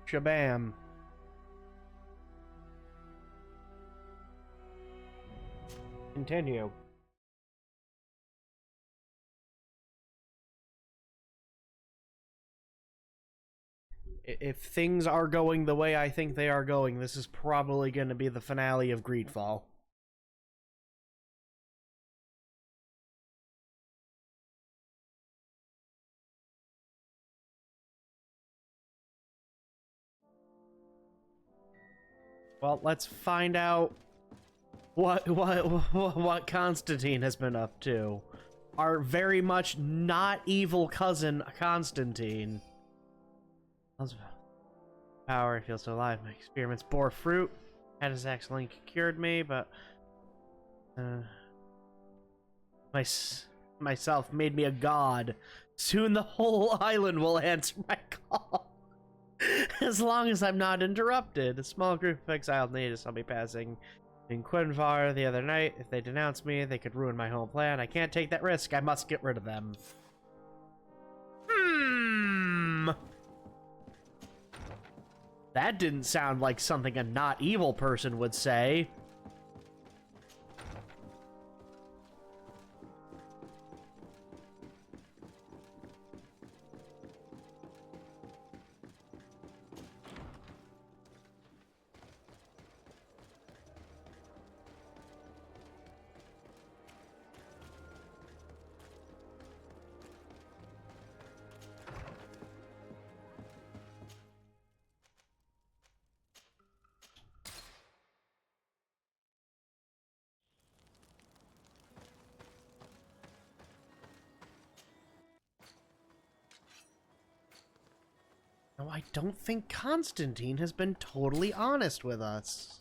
Shabam. Continue. If things are going the way I think they are going, this is probably going to be the finale of Greedfall. Well, let's find out what Constantine has been up to. Our very much not evil cousin Constantine. Power, I feel so alive. My experiments bore fruit. Had his excellent cured me, but myself made me a god. Soon the whole island will answer my call. As long as I'm not interrupted. A small group of exiled natives I'll be passing in Quinvar the other night. If they denounce me, they could ruin my whole plan. I can't take that risk. I must get rid of them. That didn't sound like something a not evil person would say. No, I don't think Constantine has been totally honest with us.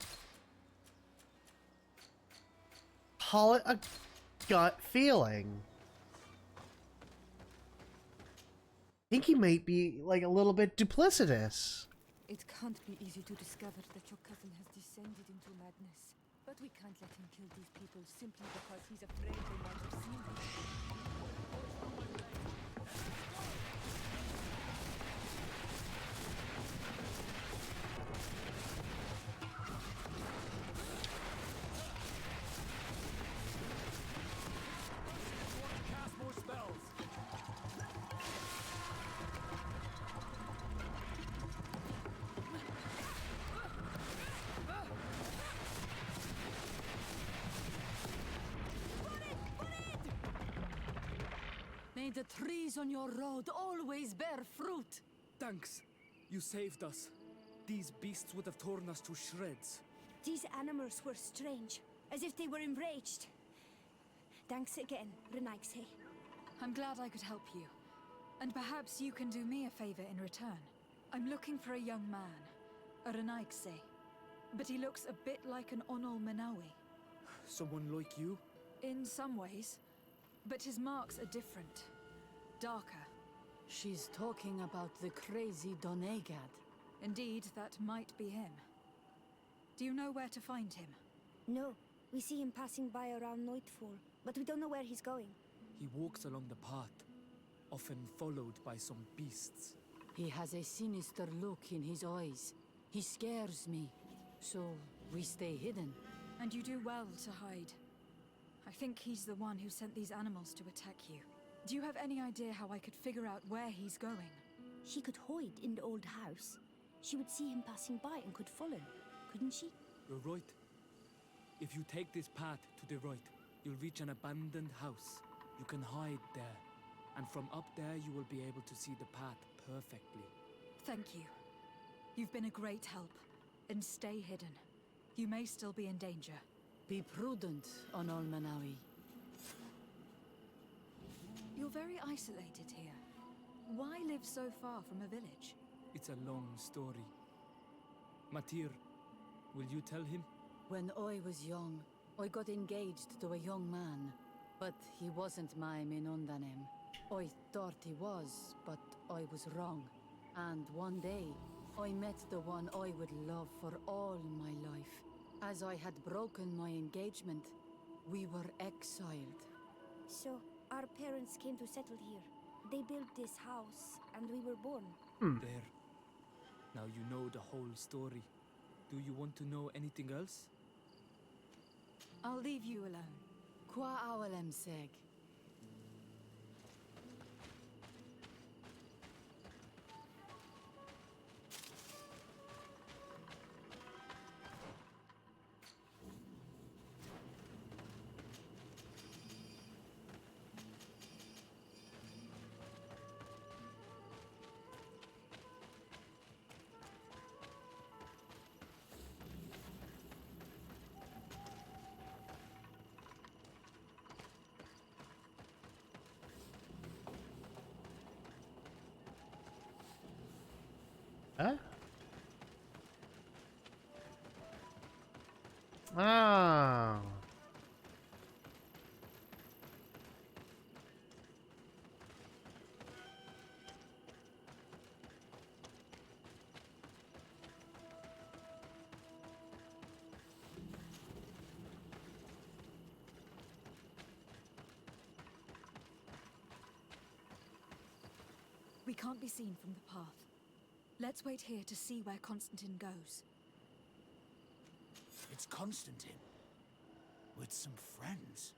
Call it a gut feeling. I think he might be, like, a little bit duplicitous. It can't be easy to discover that your cousin has descended into madness. But we can't let him kill these people simply because he's afraid they might have seen him. May the trees on your road always bear fruit. Thanks. You saved us. These beasts would have torn us to shreds. These animals were strange, as if they were enraged. Thanks again, Renaigse. I'm glad I could help you. And perhaps you can do me a favor in return. I'm looking for a young man, a Renaigse. But he looks a bit like an Onol Manawi. Someone like you? In some ways. But his marks are different. Darker. She's talking about the crazy Donegad. Indeed, that might be him. Do you know where to find him? No, we see him passing by around nightfall, but we don't know where he's going. He walks along the path, often followed by some beasts. He has a sinister look in his eyes. He scares me, so we stay hidden. And you do well to hide. I think he's the one who sent these animals to attack you. Do you have any idea how I could figure out where he's going? She could hide in the old house. She would see him passing by and could follow, couldn't she? You're right. If you take this path to the right, you'll reach an abandoned house. You can hide there. And from up there, you will be able to see the path perfectly. Thank you. You've been a great help. And stay hidden. You may still be in danger. Be prudent, Onol Manawi. You're very isolated here. Why live so far from a village? It's a long story. Matir, will you tell him? When I was young, I got engaged to a young man. But he wasn't my Minundanem. I thought he was, but I was wrong. And one day, I met the one I would love for all my life. As I had broken my engagement, we were exiled. So, our parents came to settle here. They built this house, and we were born. There. Now you know the whole story. Do you want to know anything else? I'll leave you alone. Qua awalem seg. Huh? Oh. We can't be seen from the path. Let's wait here to see where Constantine goes. It's Constantine. With some friends.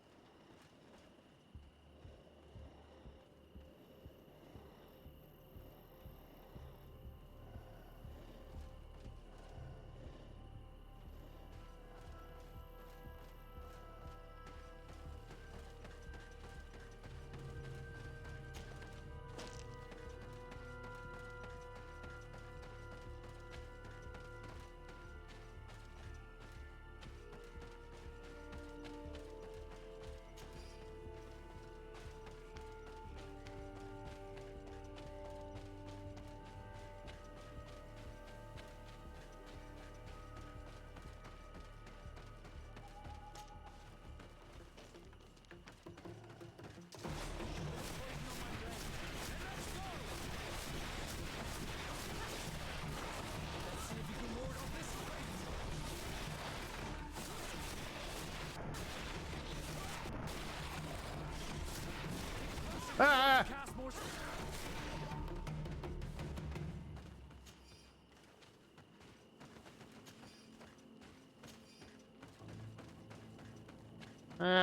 Ah! Cast more.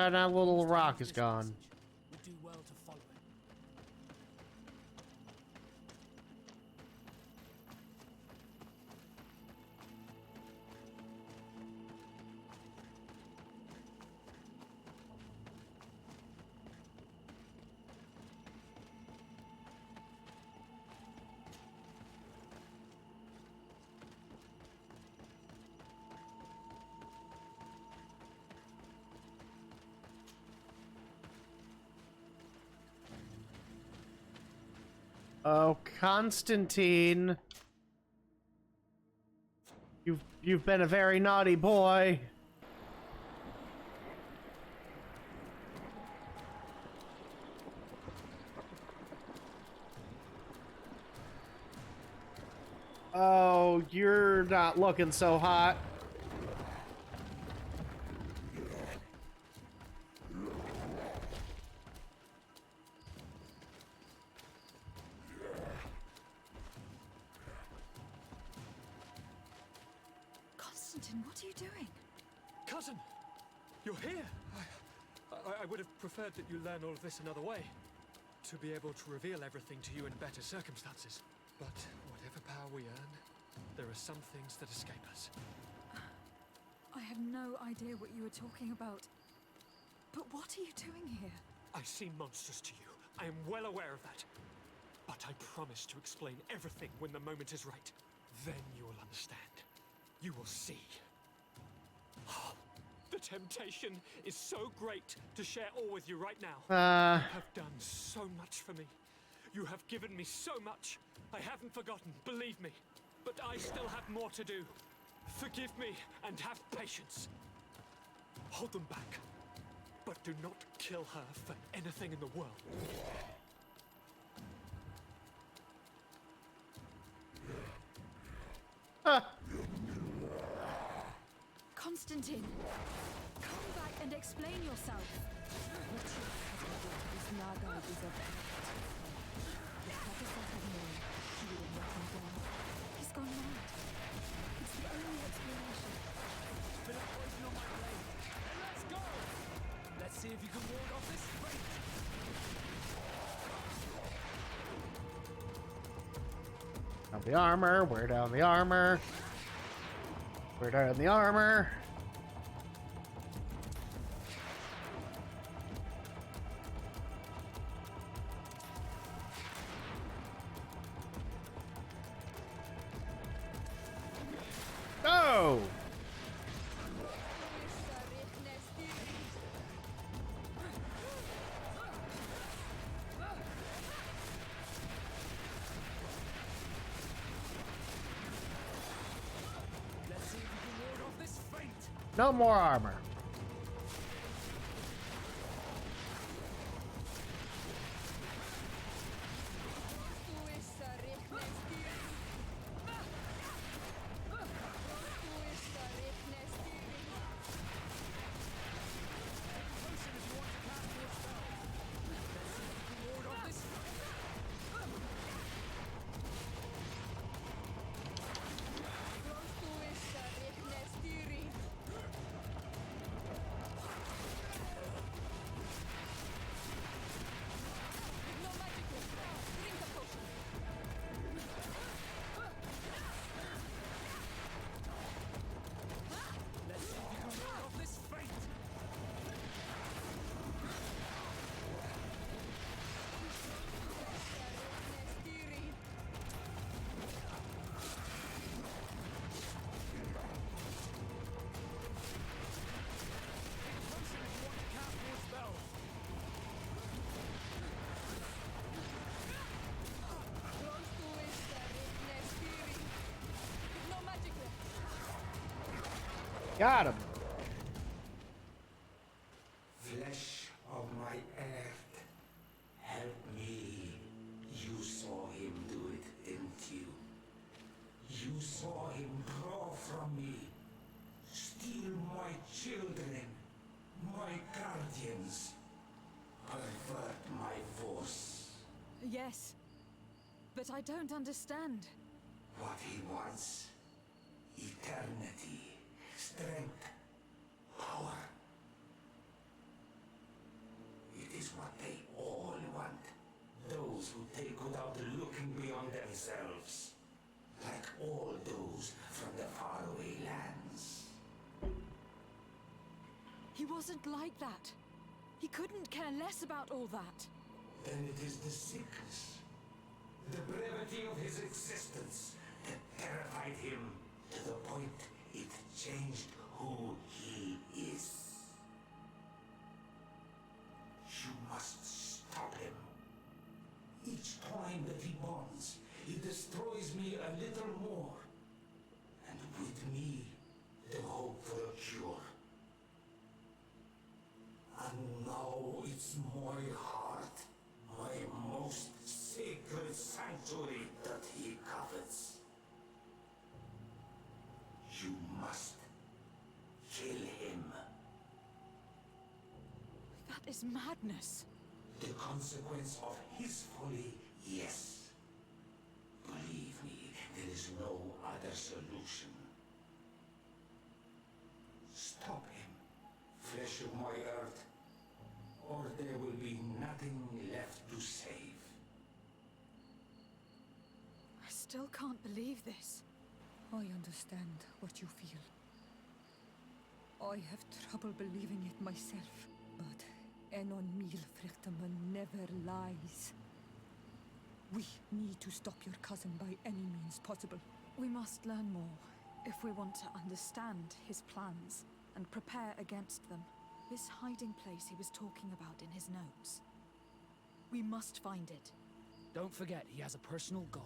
That little rock is gone. Would do well to follow it. Oh, Constantine. You've been a very naughty boy. Oh, you're not looking so hot. Constantine, what are you doing? Cousin, you're here. I would have preferred that you learn all of this another way, to be able to reveal everything to you in better circumstances. But whatever power we earn, there are some things that escape us. I have no idea what you were talking about. But what are you doing here? I seem monstrous to you. I am well aware of that. But I promise to explain everything when the moment is right. Then you will understand. You will see. The temptation is so great to share all with you right now. You have done so much for me. You have given me so much. I haven't forgotten, believe me. But I still have more to do. Forgive me and have patience. Hold them back. But do not kill her for anything in the world. Constantine, come back and explain yourself. He's gone mad. see if you can ward off this fate. Down the armor. Wear down the armor. Wear down the armor. Go! Let's see if you can ward off this fate. No more armor. Got him. Flesh of my earth, help me. You saw him do it, didn't you? You saw him draw from me, steal my children, my guardians, pervert my force. Yes, but I don't understand. What he wants, eternity. Strength, power. It is what they all want. Those who take without looking beyond themselves. Like all those from the faraway lands. He wasn't like that. He couldn't care less about all that. Then it is the sickness, the brevity of his existence that terrified him to the point it changed who he is. You must stop him. Each time that he bonds, he destroys me a little more. And with me, the hope for a cure. And now it's my heart, my most sacred sanctuary that he covets. You must kill him. That is madness. The consequence of his folly, yes. Believe me, there is no other solution. Stop him, flesh of my earth, or there will be nothing left to save. I still can't believe this. I understand what you feel. I have trouble believing it myself, but Enon Milfrichtaman never lies. We need to stop your cousin by any means possible. We must learn more if we want to understand his plans and prepare against them. This hiding place he was talking about in his notes. We must find it. Don't forget, he has a personal guard.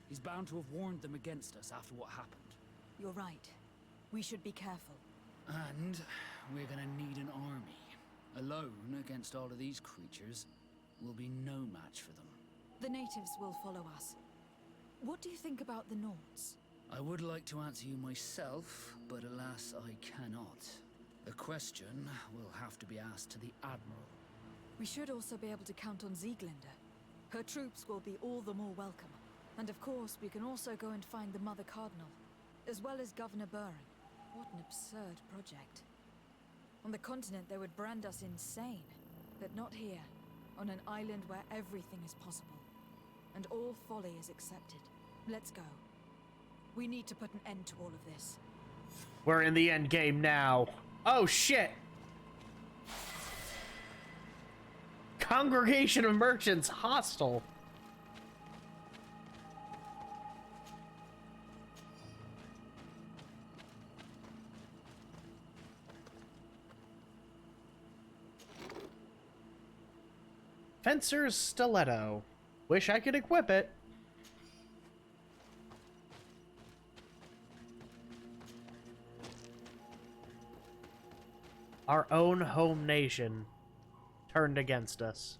He's bound to have warned them against us after what happened. You're right. We should be careful. And we're gonna need an army. Alone against all of these creatures will be no match for them. The natives will follow us. What do you think about the Nords? I would like to answer you myself, but alas, I cannot. The question will have to be asked to the Admiral. We should also be able to count on Sieglinde. Her troops will be all the more welcome. And of course, we can also go and find the Mother Cardinal, as well as Governor Buren. What an absurd project. On the continent, they would brand us insane. But not here, on an island where everything is possible. And all folly is accepted. Let's go. We need to put an end to all of this. We're in the end game now. Oh, shit! Congregation of Merchants hostile. Fencer's Stiletto. Wish I could equip it. Our own home nation turned against us.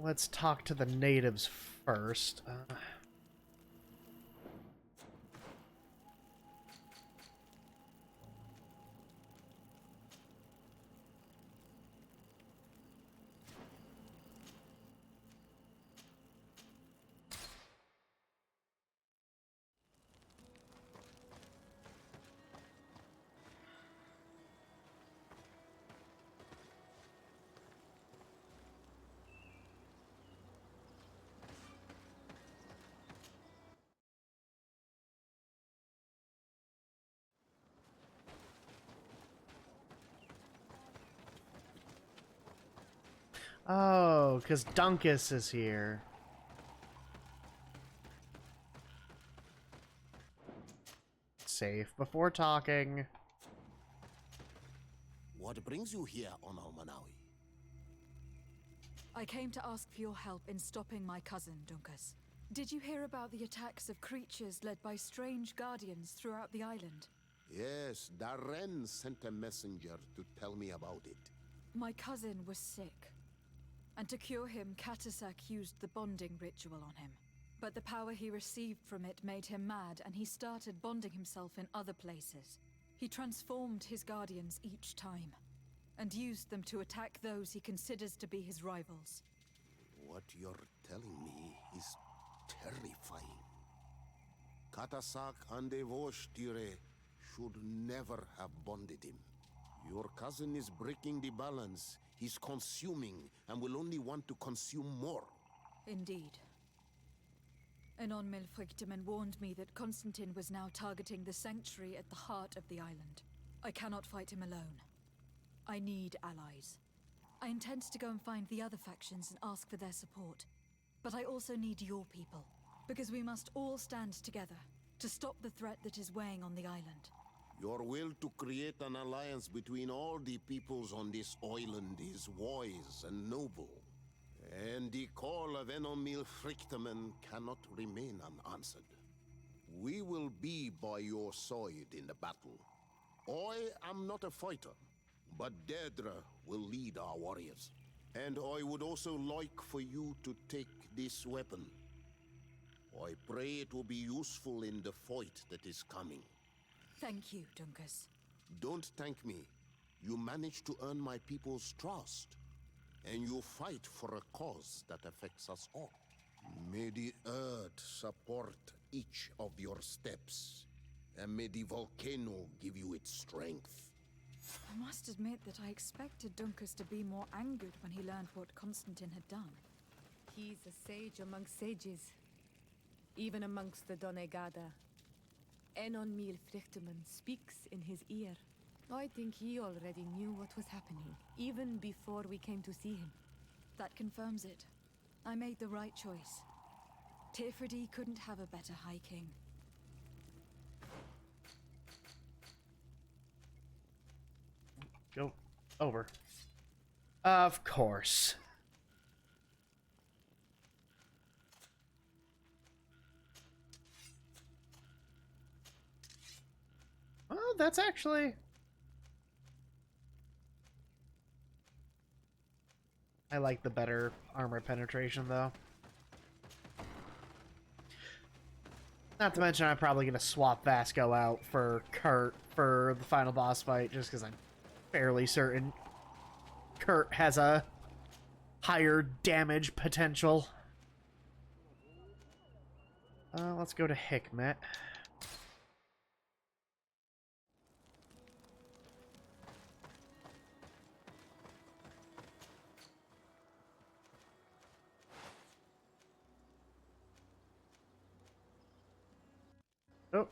Let's talk to the natives first. Oh, because Dunkus is here. Safe before talking. What brings you here on Almanawi? I came to ask for your help in stopping my cousin, Dunkus. Did you hear about the attacks of creatures led by strange guardians throughout the island? Yes, Darren sent a messenger to tell me about it. My cousin was sick. And to cure him, Katasak used the bonding ritual on him. But the power he received from it made him mad, and he started bonding himself in other places. He transformed his guardians each time, and used them to attack those he considers to be his rivals. What you're telling me is terrifying. Katasak and Devoshtire should never have bonded him. Your cousin is breaking the balance. He's consuming, and will only want to consume more. Indeed. Enon Milfrichteman warned me that Constantine was now targeting the sanctuary at the heart of the island. I cannot fight him alone. I need allies. I intend to go and find the other factions and ask for their support. But I also need your people, because we must all stand together to stop the threat that is weighing on the island. Your will to create an alliance between all the peoples on this island is wise and noble. And the call of Enomil Frichteman cannot remain unanswered. We will be by your side in the battle. I am not a fighter, but Daedra will lead our warriors. And I would also like for you to take this weapon. I pray it will be useful in the fight that is coming. Thank you, Dunkus. Don't thank me. You managed to earn my people's trust. And you fight for a cause that affects us all. May the earth support each of your steps. And may the volcano give you its strength. I must admit that I expected Dunkus to be more angered when he learned what Constantine had done. He's a sage amongst sages, even amongst the Donegada. Enon Mil Frichteman speaks in his ear. I think he already knew what was happening, even before we came to see him. That confirms it. I made the right choice. Tifridi couldn't have a better High King. Go over. Of course. Well, that's actually... I like the better armor penetration, though. Not to mention, I'm probably going to swap Vasco out for Kurt for the final boss fight, just because I'm fairly certain Kurt has a higher damage potential. Let's go to Hikmet. Oh.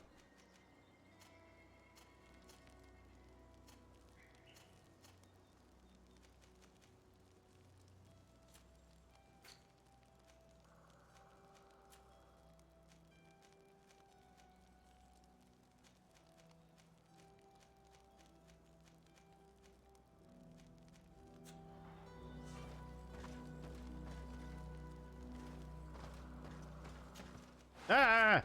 Ah!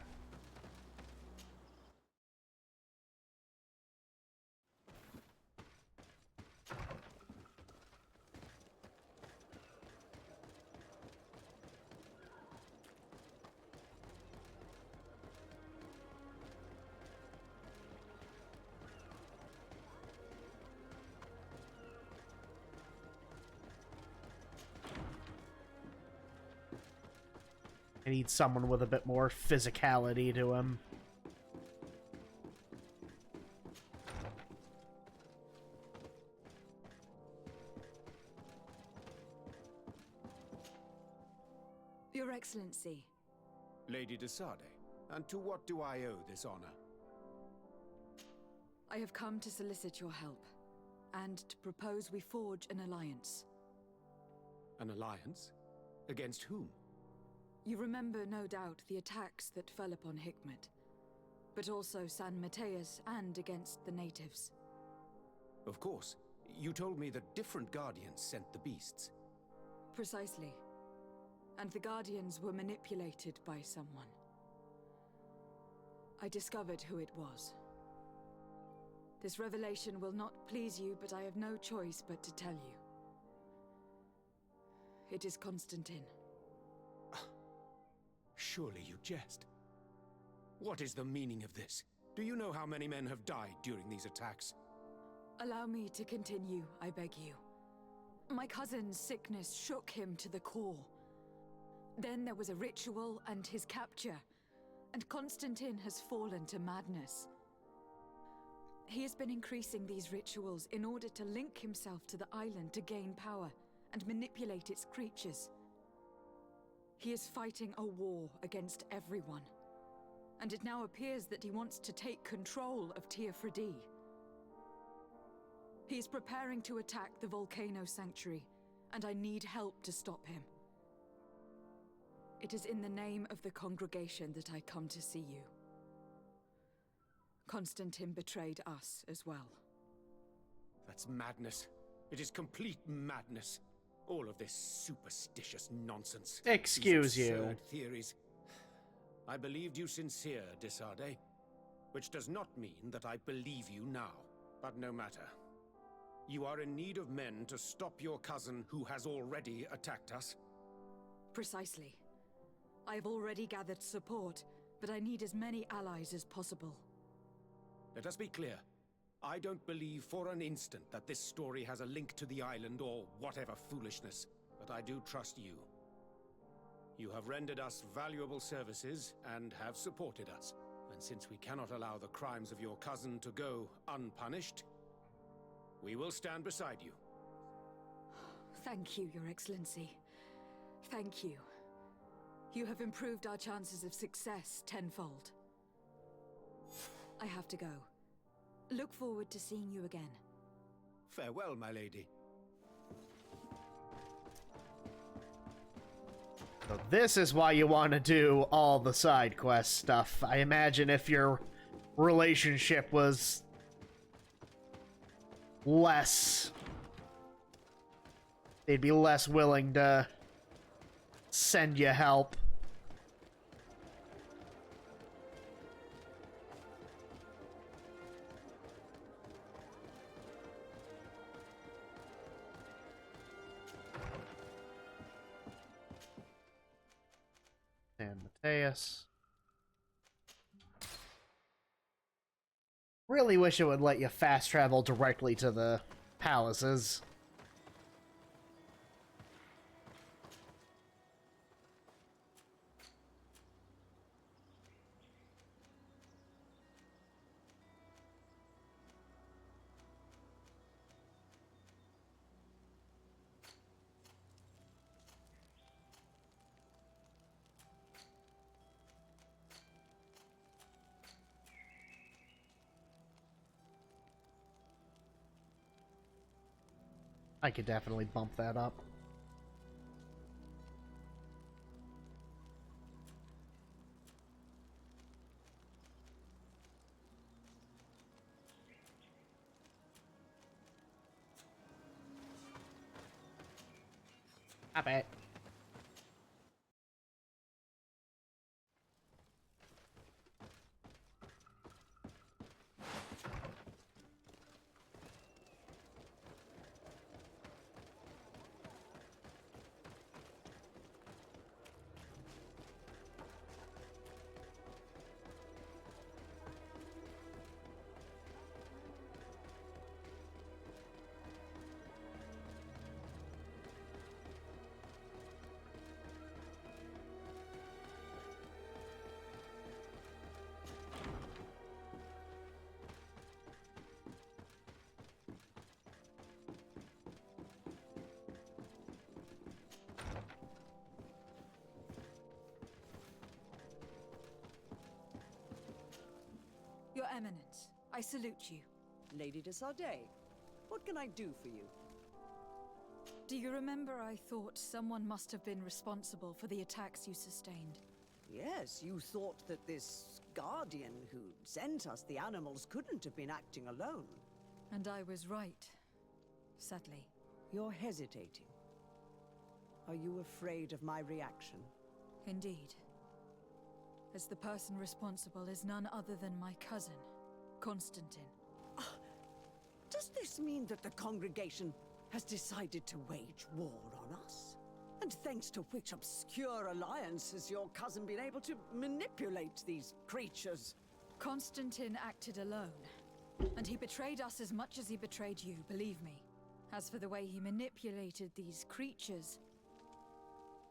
I need someone with a bit more physicality to him. Your Excellency. Lady de Sade, and to what do I owe this honor? I have come to solicit your help, and to propose we forge an alliance. An alliance? Against whom? You remember, no doubt, the attacks that fell upon Hikmet, but also San Mateus and against the natives. Of course. You told me that different Guardians sent the beasts. Precisely. And the Guardians were manipulated by someone. I discovered who it was. This revelation will not please you, but I have no choice but to tell you. It is Constantine. Surely you jest. What is the meaning of this? Do you know how many men have died during these attacks? Allow me to continue, I beg you. My cousin's sickness shook him to the core. Then there was a ritual and his capture, and Constantine has fallen to madness. He has been increasing these rituals in order to link himself to the island to gain power and manipulate its creatures. He is fighting a war against everyone, and it now appears that he wants to take control of Teofredi. He is preparing to attack the Volcano Sanctuary, and I need help to stop him. It is in the name of the congregation that I come to see you. Constantine betrayed us as well. That's madness. It is complete madness. All of this superstitious nonsense. Excuse These you. absurd theories. I believed you sincere, de Sade, which does not mean that I believe you now. But no matter. You are in need of men to stop your cousin who has already attacked us? Precisely. I have already gathered support, but I need as many allies as possible. Let us be clear. I don't believe for an instant that this story has a link to the island or whatever foolishness, but I do trust you. You have rendered us valuable services and have supported us. And since we cannot allow the crimes of your cousin to go unpunished, we will stand beside you. Thank you, Your Excellency. Thank you. You have improved our chances of success tenfold. I have to go. Look forward to seeing you again. Farewell, my lady. So this is why you want to do all the side quest stuff. I imagine if your relationship was less, they'd be less willing to send you help. And Mateus. Really wish it would let you fast travel directly to the palaces. I could definitely bump that up. I bet. Your Eminence, I salute you. Lady de Sardet, what can I do for you? Do you remember I thought someone must have been responsible for the attacks you sustained? Yes, you thought that this guardian who sent us the animals couldn't have been acting alone. And I was right, sadly. You're hesitating. Are you afraid of my reaction? Indeed. As the person responsible is none other than my cousin, Constantine. Does this mean that the congregation has decided to wage war on us? And thanks to which obscure alliance has your cousin been able to manipulate these creatures? Constantine acted alone, and he betrayed us as much as he betrayed you, believe me. As for the way he manipulated these creatures...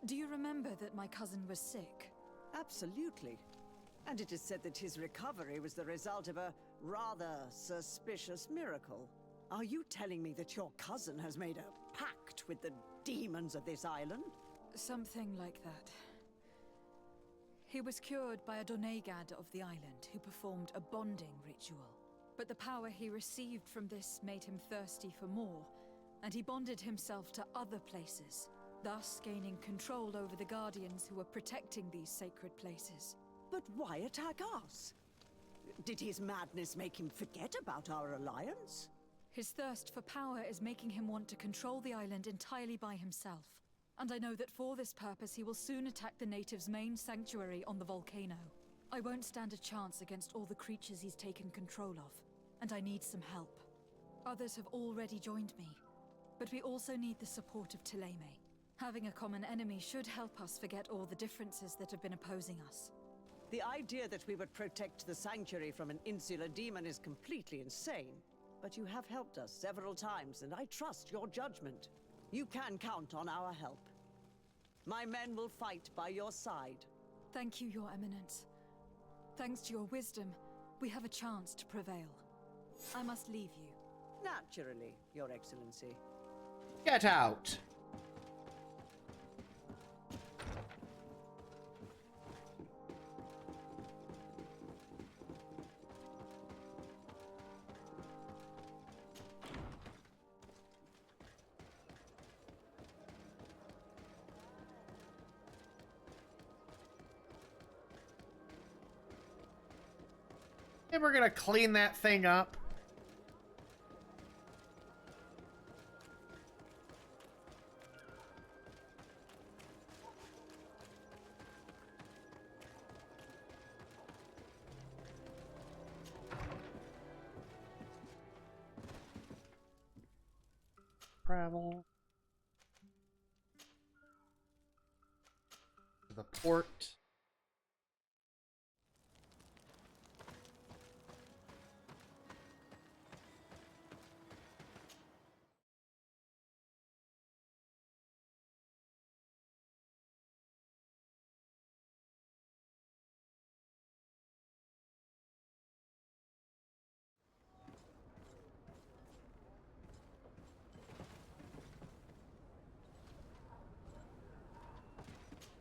Do you remember that my cousin was sick? Absolutely. And it is said that his recovery was the result of a rather suspicious miracle. Are you telling me that your cousin has made a pact with the demons of this island? Something like that. He was cured by a Donegad of the island who performed a bonding ritual. But the power he received from this made him thirsty for more, and he bonded himself to other places, thus gaining control over the Guardians who were protecting these sacred places. But why attack us? Did his madness make him forget about our alliance? His thirst for power is making him want to control the island entirely by himself. And I know that for this purpose he will soon attack the natives' main sanctuary on the volcano. I won't stand a chance against all the creatures he's taken control of, and I need some help. Others have already joined me, but we also need the support of Thélème. Having a common enemy should help us forget all the differences that have been opposing us. The idea that we would protect the sanctuary from an insular demon is completely insane. But you have helped us several times, and I trust your judgment. You can count on our help. My men will fight by your side. Thank you, Your Eminence. Thanks to your wisdom, we have a chance to prevail. I must leave you. Naturally, Your Excellency. Get out! And we're gonna clean that thing up. Travel to the port.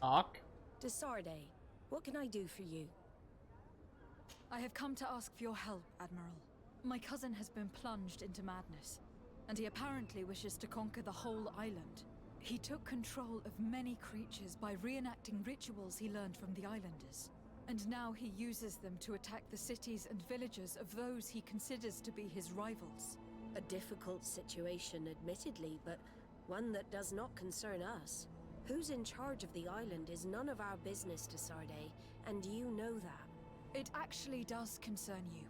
Talk. De Sardet, what can I do for you? I have come to ask for your help, Admiral. My cousin has been plunged into madness, and he apparently wishes to conquer the whole island. He took control of many creatures by reenacting rituals he learned from the islanders. And now he uses them to attack the cities and villages of those he considers to be his rivals. A difficult situation, admittedly, but one that does not concern us. Who's in charge of the island is none of our business, Desarde, and you know that. It actually does concern you.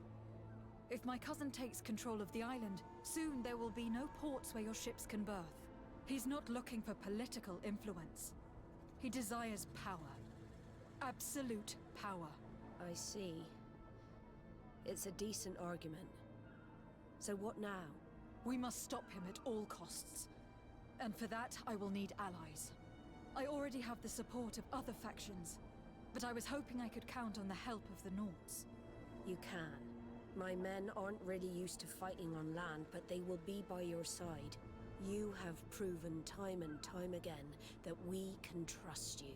If my cousin takes control of the island, soon there will be no ports where your ships can berth. He's not looking for political influence. He desires power. Absolute power. I see. It's a decent argument. So what now? We must stop him at all costs. And for that, I will need allies. I already have the support of other factions, but I was hoping I could count on the help of the Nords. You can. My men aren't really used to fighting on land, but they will be by your side. You have proven time and time again that we can trust you.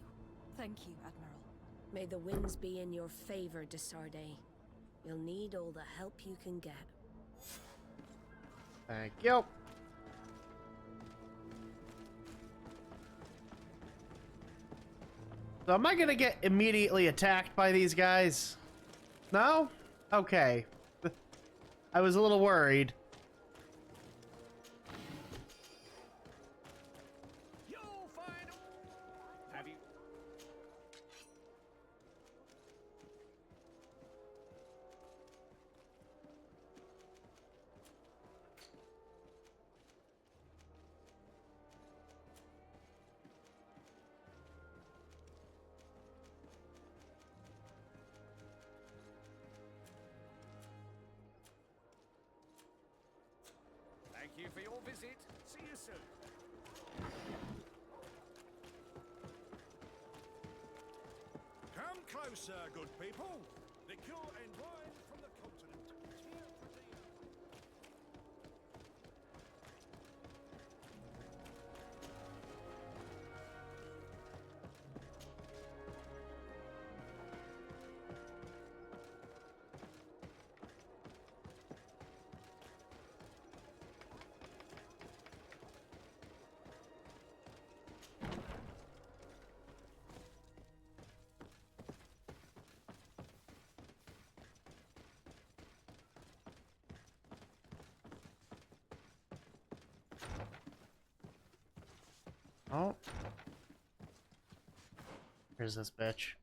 Thank you, Admiral. May the winds be in your favor, Desarde. You'll need all the help you can get. Thank you. So am I gonna get immediately attacked by these guys? No? Okay. I was a little worried. Thank you for your visit. See you soon. Come closer, good people. Liqueur and wine from the continent. Here for the... Oh. Here's this bitch.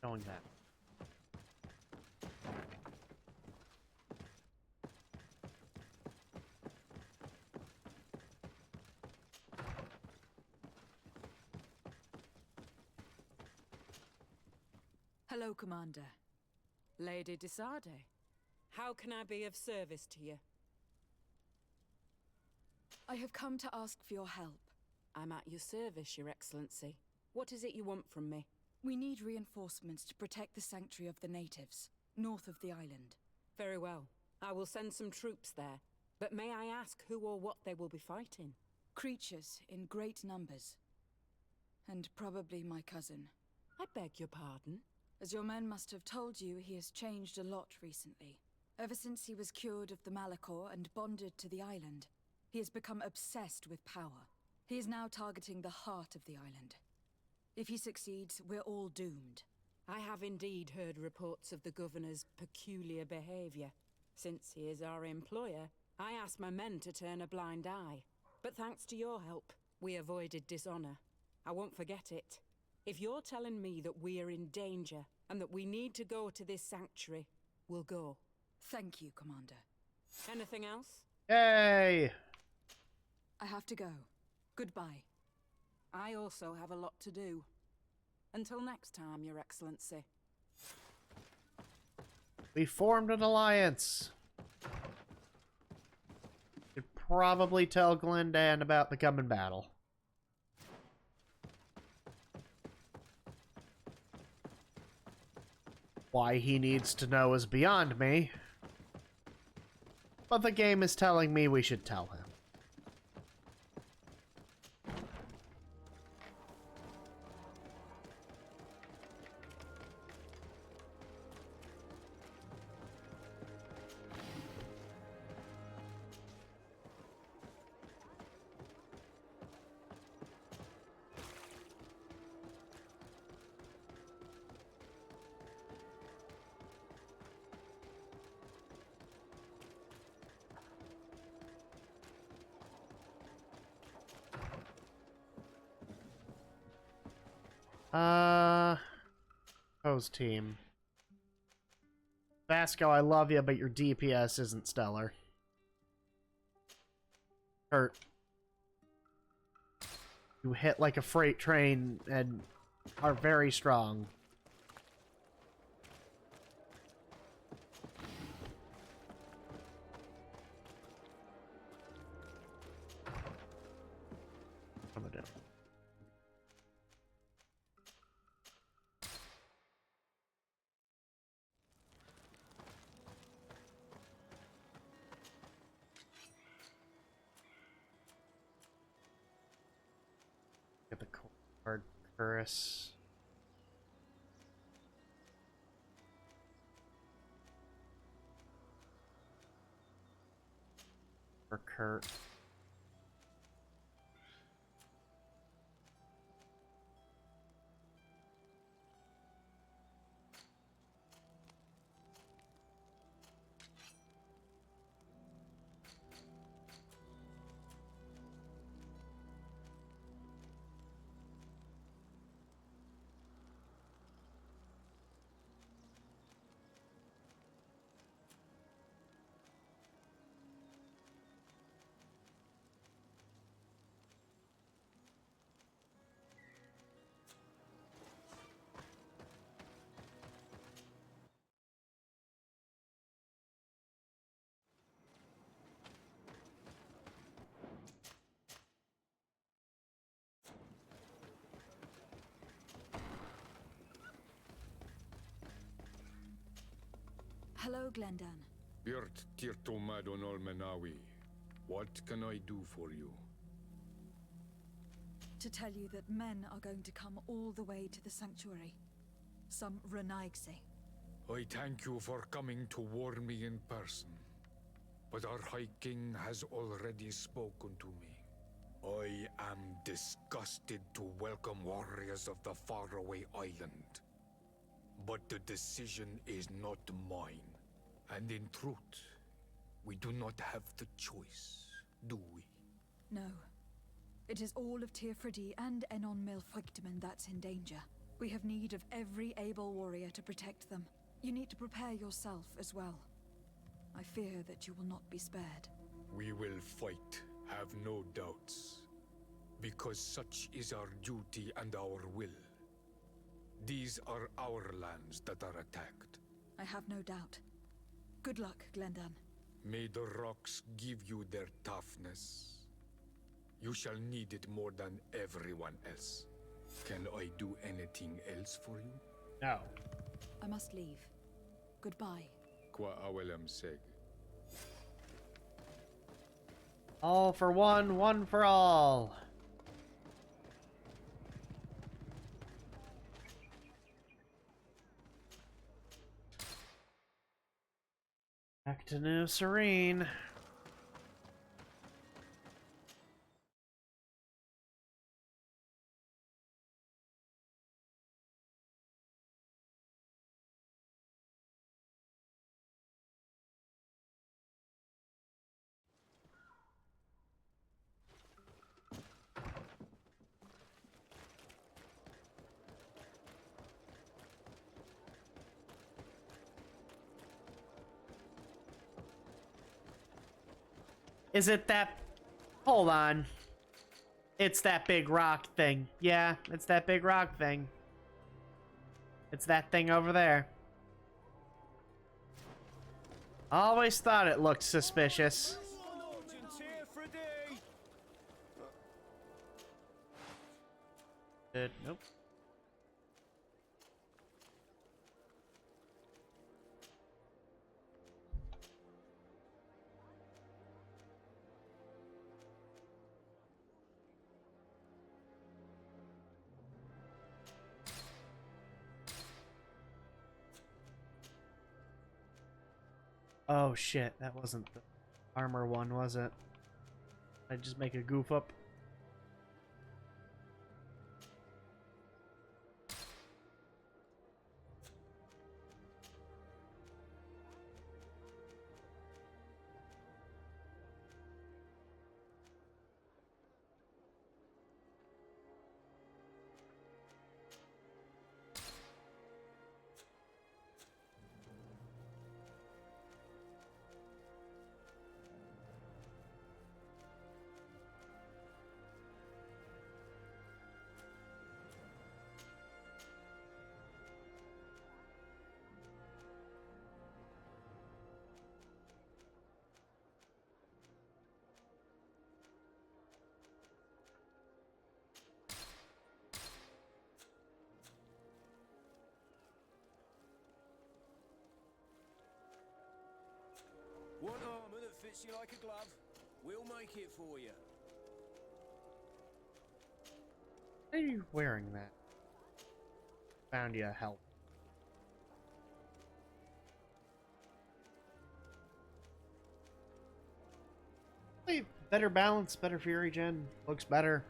Going back. Hello, Commander. Lady Desarde, how can I be of service to you? I have come to ask for your help. I'm at your service, Your Excellency. What is it you want from me? We need reinforcements to protect the sanctuary of the natives, north of the island. Very well. I will send some troops there. But may I ask who or what they will be fighting? Creatures in great numbers. And probably my cousin. I beg your pardon? As your men must have told you, he has changed a lot recently. Ever since he was cured of the Malachor and bonded to the island, he has become obsessed with power. He is now targeting the heart of the island. If he succeeds, we're all doomed. I have indeed heard reports of the Governor's peculiar behavior. Since he is our employer, I asked my men to turn a blind eye. But thanks to your help, we avoided dishonor. I won't forget it. If you're telling me that we are in danger and that we need to go to this sanctuary, we'll go. Thank you, Commander. Anything else? Yay! I have to go. Goodbye. I also have a lot to do. Until next time, Your Excellency. We formed an alliance. Should probably tell Glendan about the coming battle. Why he needs to know is beyond me. But the game is telling me we should tell him. Host team. Vasco, I love you, but your DPS isn't stellar. Kurt. You hit like a freight train and are very strong. What am I doing? Get the card, Curris. For Kurt. Hello, Glendan. Birt Tirto Madonol Menawi. What can I do for you? To tell you that men are going to come all the way to the sanctuary. Some Renaigse. I thank you for coming to warn me in person. But our High King has already spoken to me. I am disgusted to welcome warriors of the faraway island. But the decision is not mine. And in truth, we do not have the choice, do we? No. It is all of Tirfridi and Enon Milfrictamen that's in danger. We have need of every able warrior to protect them. You need to prepare yourself as well. I fear that you will not be spared. We will fight, have no doubts. Because such is our duty and our will. These are our lands that are attacked. I have no doubt. Good luck, Glendan. May the rocks give you their toughness. You shall need it more than everyone else. Can I do anything else for you? No. I must leave. Goodbye. Qua awelem seg. All for one, one for all. Back to New Serene. Is it that... Hold on. It's that big rock thing. Yeah, it's that big rock thing. It's that thing over there. Always thought it looked suspicious. Nope. Oh shit, that wasn't the armor one, was it? I just make a goof up. fits you like a glove. We'll make it for you. Why are you wearing that? Found you a help. Hey, better balance, better fury gen. Looks better.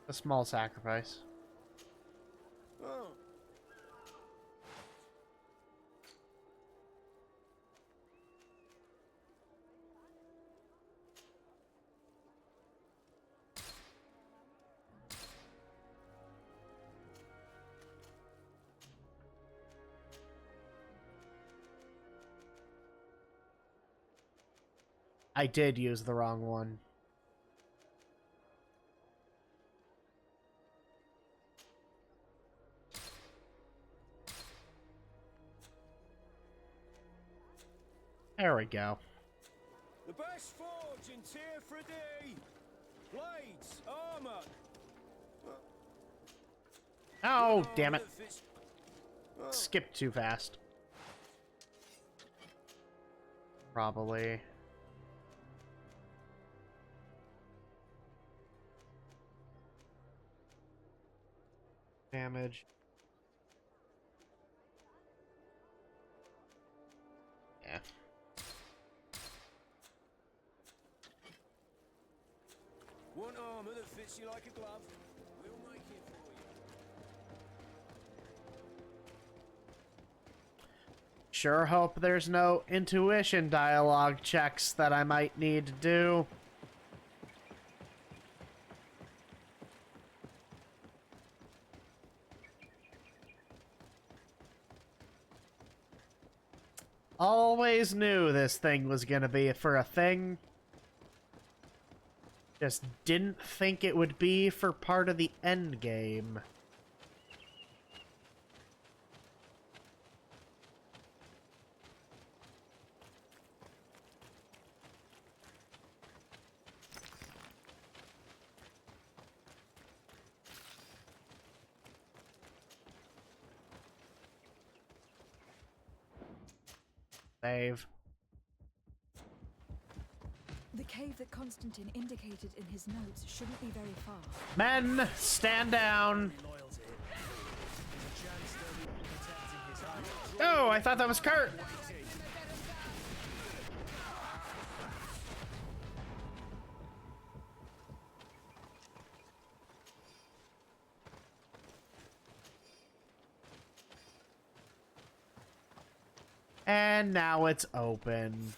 A small sacrifice. Oh. I did use the wrong one. There we go. The best forge in Tier 3D. Blades, armor. Oh, damn it. Skipped too fast. Probably. Damage. Yeah. Want armor that fits you like a glove? We'll make it for you. Sure hope there's no intuition dialogue checks that I might need to do. Always knew this thing was gonna be for a thing. Just didn't think it would be for part of the end game. Save. The cave that Constantine indicated in his notes shouldn't be very far. Men, stand down. Oh, I thought that was Kurt. And now it's open.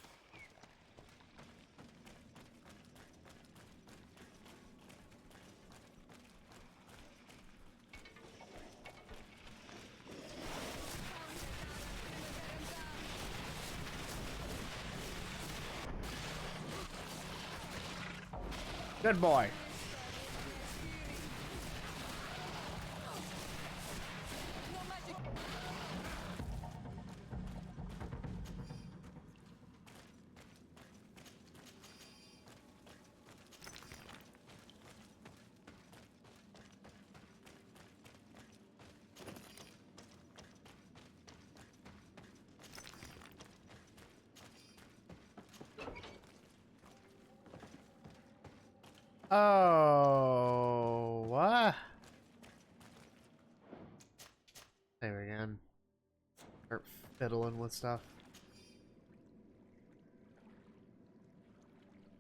Good boy. Oh, what? There again. Start fiddling with stuff.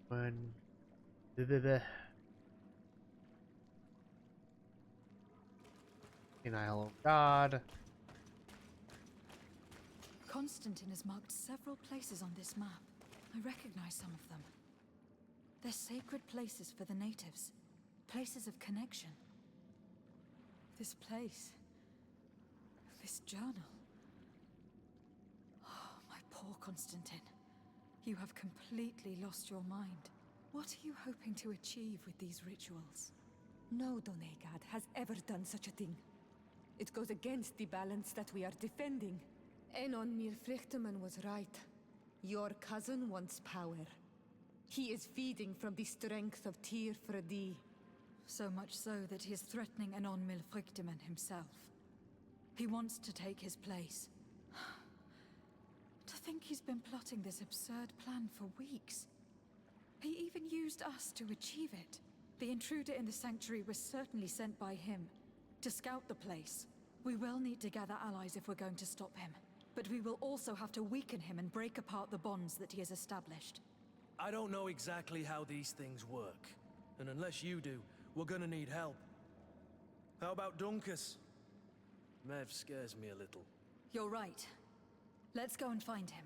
When Denial of God. Constantine has marked several places on this map. I recognize some of them. They're sacred places for the natives. Places of connection. This place. This journal. Oh, my poor Constantine. You have completely lost your mind. What are you hoping to achieve with these rituals? No Donegad has ever done such a thing. It goes against the balance that we are defending. Enon Mirfrichtemann was right. Your cousin wants power. He is feeding from the strength of Tyr Fredi. So much so that he is threatening Enon Milfrichtemann himself. He wants to take his place. think he's been plotting this absurd plan for weeks. He even used us to achieve it. The intruder in the sanctuary was certainly sent by him to scout the place. We will need to gather allies if we're going to stop him. But we will also have to weaken him and break apart the bonds that he has established. I don't know exactly how these things work. And unless you do, we're gonna need help. How about Dunkus? Mev scares me a little. You're right. Let's go and find him.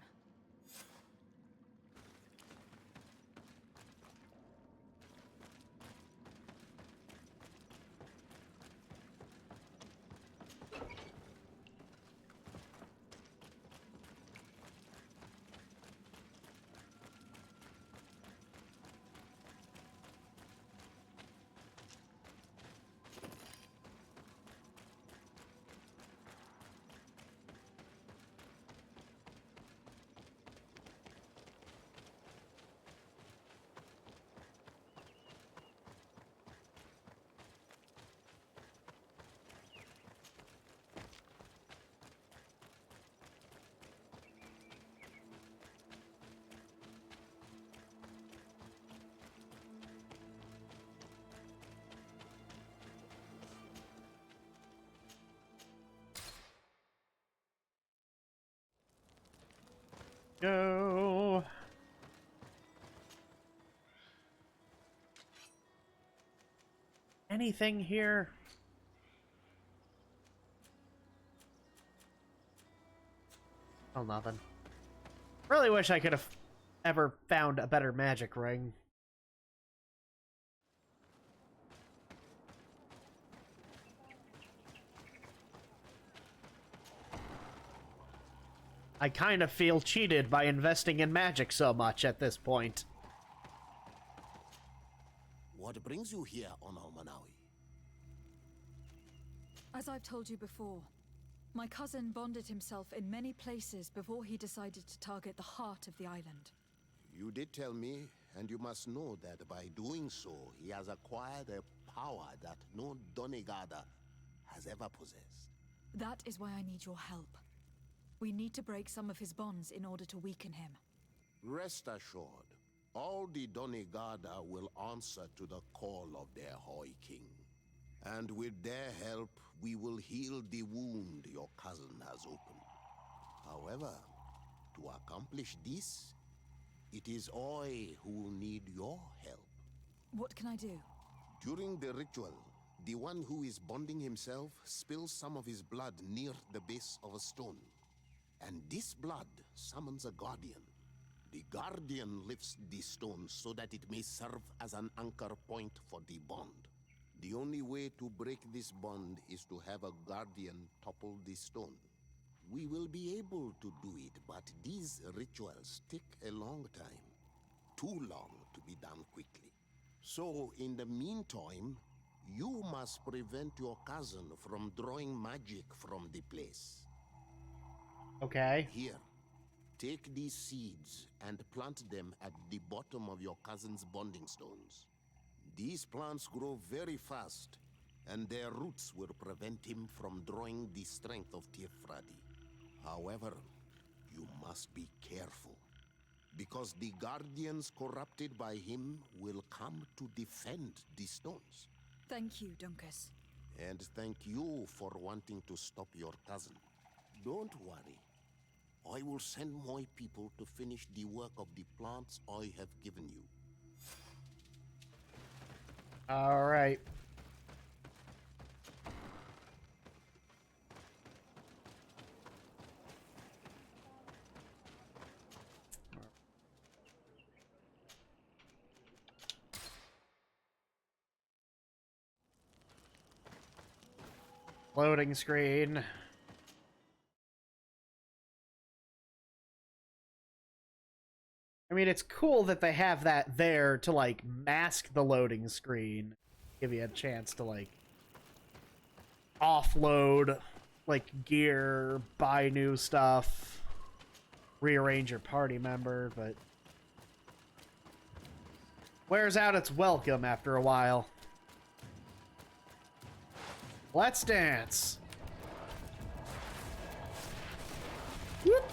Go. Anything here? Oh, nothing. Really wish I could have ever found a better magic ring. I kind of feel cheated by investing in magic so much at this point. What brings you here on Manawi? As I've told you before, my cousin bonded himself in many places before he decided to target the heart of the island. You did tell me, and you must know that by doing so, he has acquired a power that no Donegada has ever possessed. That is why I need your help. We need to break some of his bonds in order to weaken him. Rest assured, all the Donegada will answer to the call of their Hoi King. And with their help, we will heal the wound your cousin has opened. However, to accomplish this, it is I who will need your help. What can I do? During the ritual, the one who is bonding himself spills some of his blood near the base of a stone. And this blood summons a guardian. The guardian lifts the stone so that it may serve as an anchor point for the bond. The only way to break this bond is to have a guardian topple the stone. We will be able to do it, but these rituals take a long time. Too long to be done quickly. So, in the meantime, you must prevent your cousin from drawing magic from the place. Okay. Here, take these seeds and plant them at the bottom of your cousin's bonding stones. These plants grow very fast, and their roots will prevent him from drawing the strength of Tifradi. However, you must be careful, because the guardians corrupted by him will come to defend the stones. Thank you, Dunkus. And thank you for wanting to stop your cousin. Don't worry. I will send my people to finish the work of the plants I have given you. All right. Loading screen. I mean, it's cool that they have that there to, like, mask the loading screen. Give you a chance to, like, offload, like, gear, buy new stuff, rearrange your party member, but wears out its welcome after a while. Let's dance. Whoop.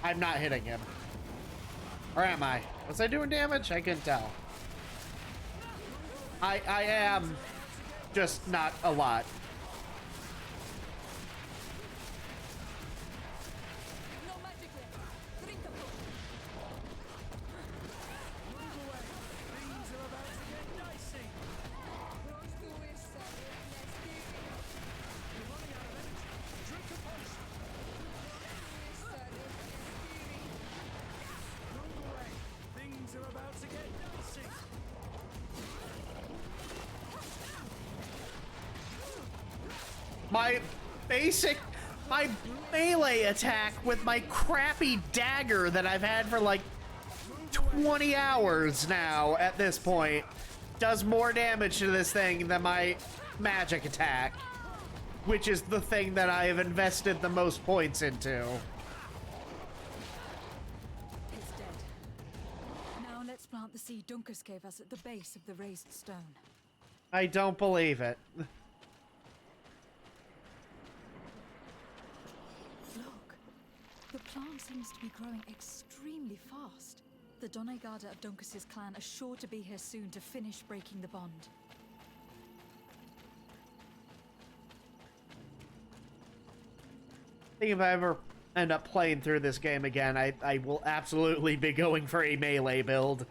I'm not hitting him. Or am I? Was I doing damage? I couldn't tell. I am, just not a lot. My melee attack with my crappy dagger that I've had for like 20 hours now at this point does more damage to this thing than my magic attack, which is the thing that I have invested the most points into. It's dead. Now let's plant the seed Dunkus gave us at the base of the raised stone. I don't believe it. The plant seems to be growing extremely fast. The Doneigada of Dunkus's clan are sure to be here soon to finish breaking the bond. I think if I ever end up playing through this game again, I will absolutely be going for a melee build.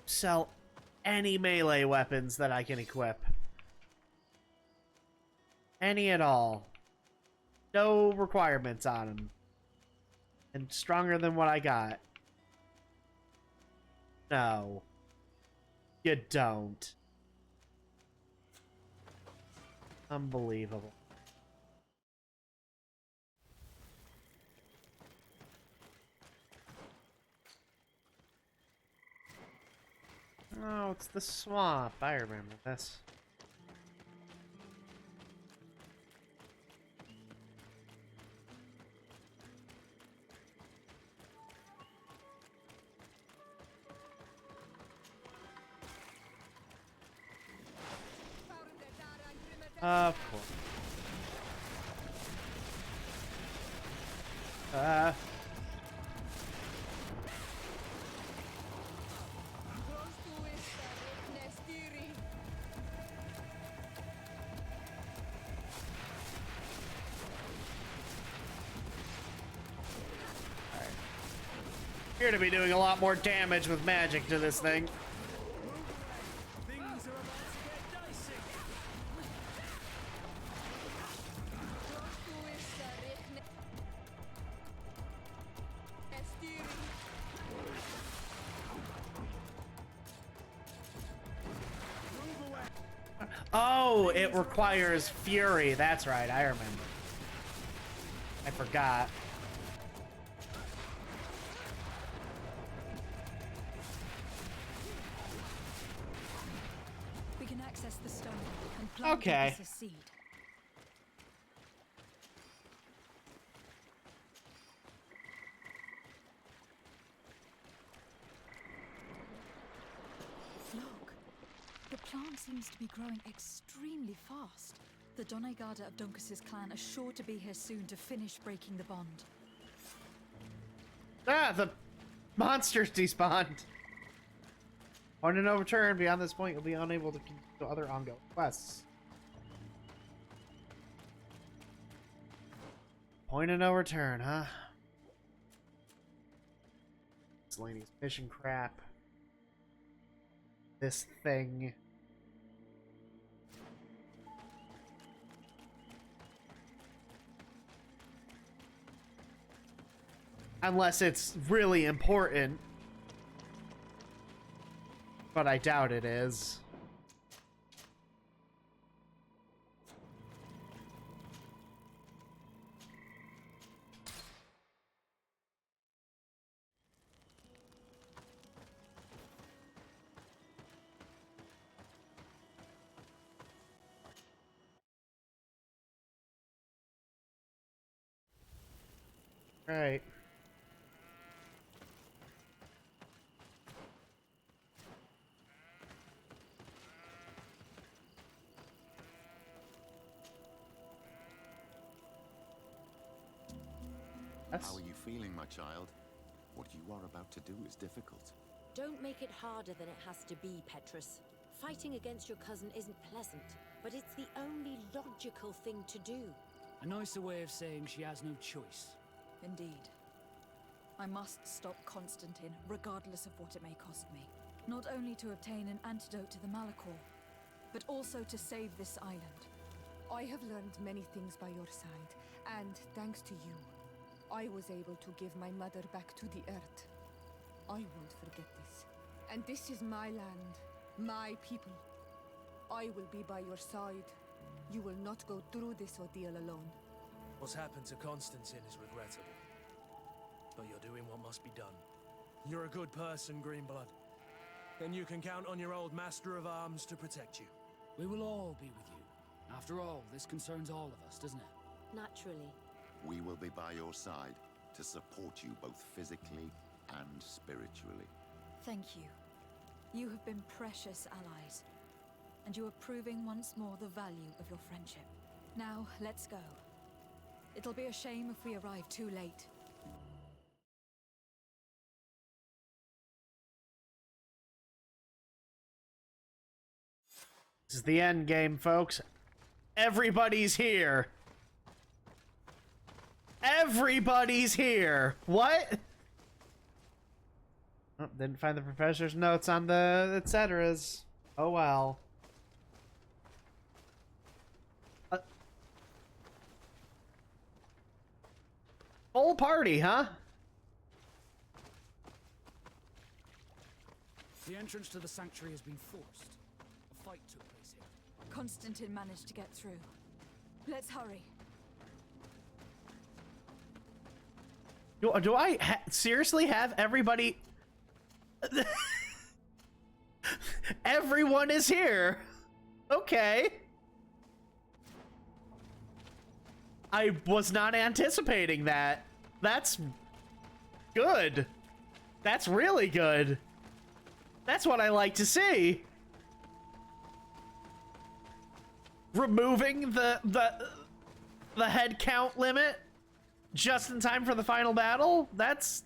Sell any melee weapons that I can equip. Any at all. No requirements on them. And stronger than what I got. No. You don't. Unbelievable. Oh, it's the swamp. I remember this. Of course. Appear to be doing a lot more damage with magic to this thing. Oh, it requires fury. That's right, I remember. I forgot. We can access the stone and plant Okay. a seed. Look, the plant seems to be growing extremely fast. The Doneigada of Dunkus's clan are sure to be here soon to finish breaking the bond. Ah, the monsters despawned. Point of no return. Beyond this point, you'll be unable to do other ongoing quests. Point of no return, huh? Miscellaneous mission crap. This thing. Unless it's really important. But I doubt it is. Right. chance. How are you feeling, my child? What you are about to do is difficult. Don't make it harder than it has to be, Petrus. Fighting against your cousin isn't pleasant, but it's the only logical thing to do. A nicer way of saying she has no choice. Indeed. I must stop Constantine, regardless of what it may cost me. Not only to obtain an antidote to the Malachor, but also to save this island. I have learned many things by your side, and thanks to you, I was able to give my mother back to the earth. I won't forget this. And this is my land, my people. I will be by your side. You will not go through this ordeal alone. What's happened to Constantine is regrettable. But you're doing what must be done. You're a good person, Greenblood. And you can count on your old master of arms to protect you. We will all be with you. After all, this concerns all of us, doesn't it? Naturally. We will be by your side to support you both physically and spiritually. Thank you. You have been precious allies. And you are proving once more the value of your friendship. Now, let's go. It'll be a shame if we arrive too late. This is the end game, folks. Everybody's here. Everybody's here. What? Oh, didn't find the professor's notes on the etceteras. Oh well. Whole party, huh? The entrance to the sanctuary has been forced. A fight took place here. Constantine managed to get through. Let's hurry. Do I seriously have everybody? Everyone is here. Okay. I was not anticipating that. That's good. That's really good. That's what I like to see. Removing the head count limit just in time for the final battle. That's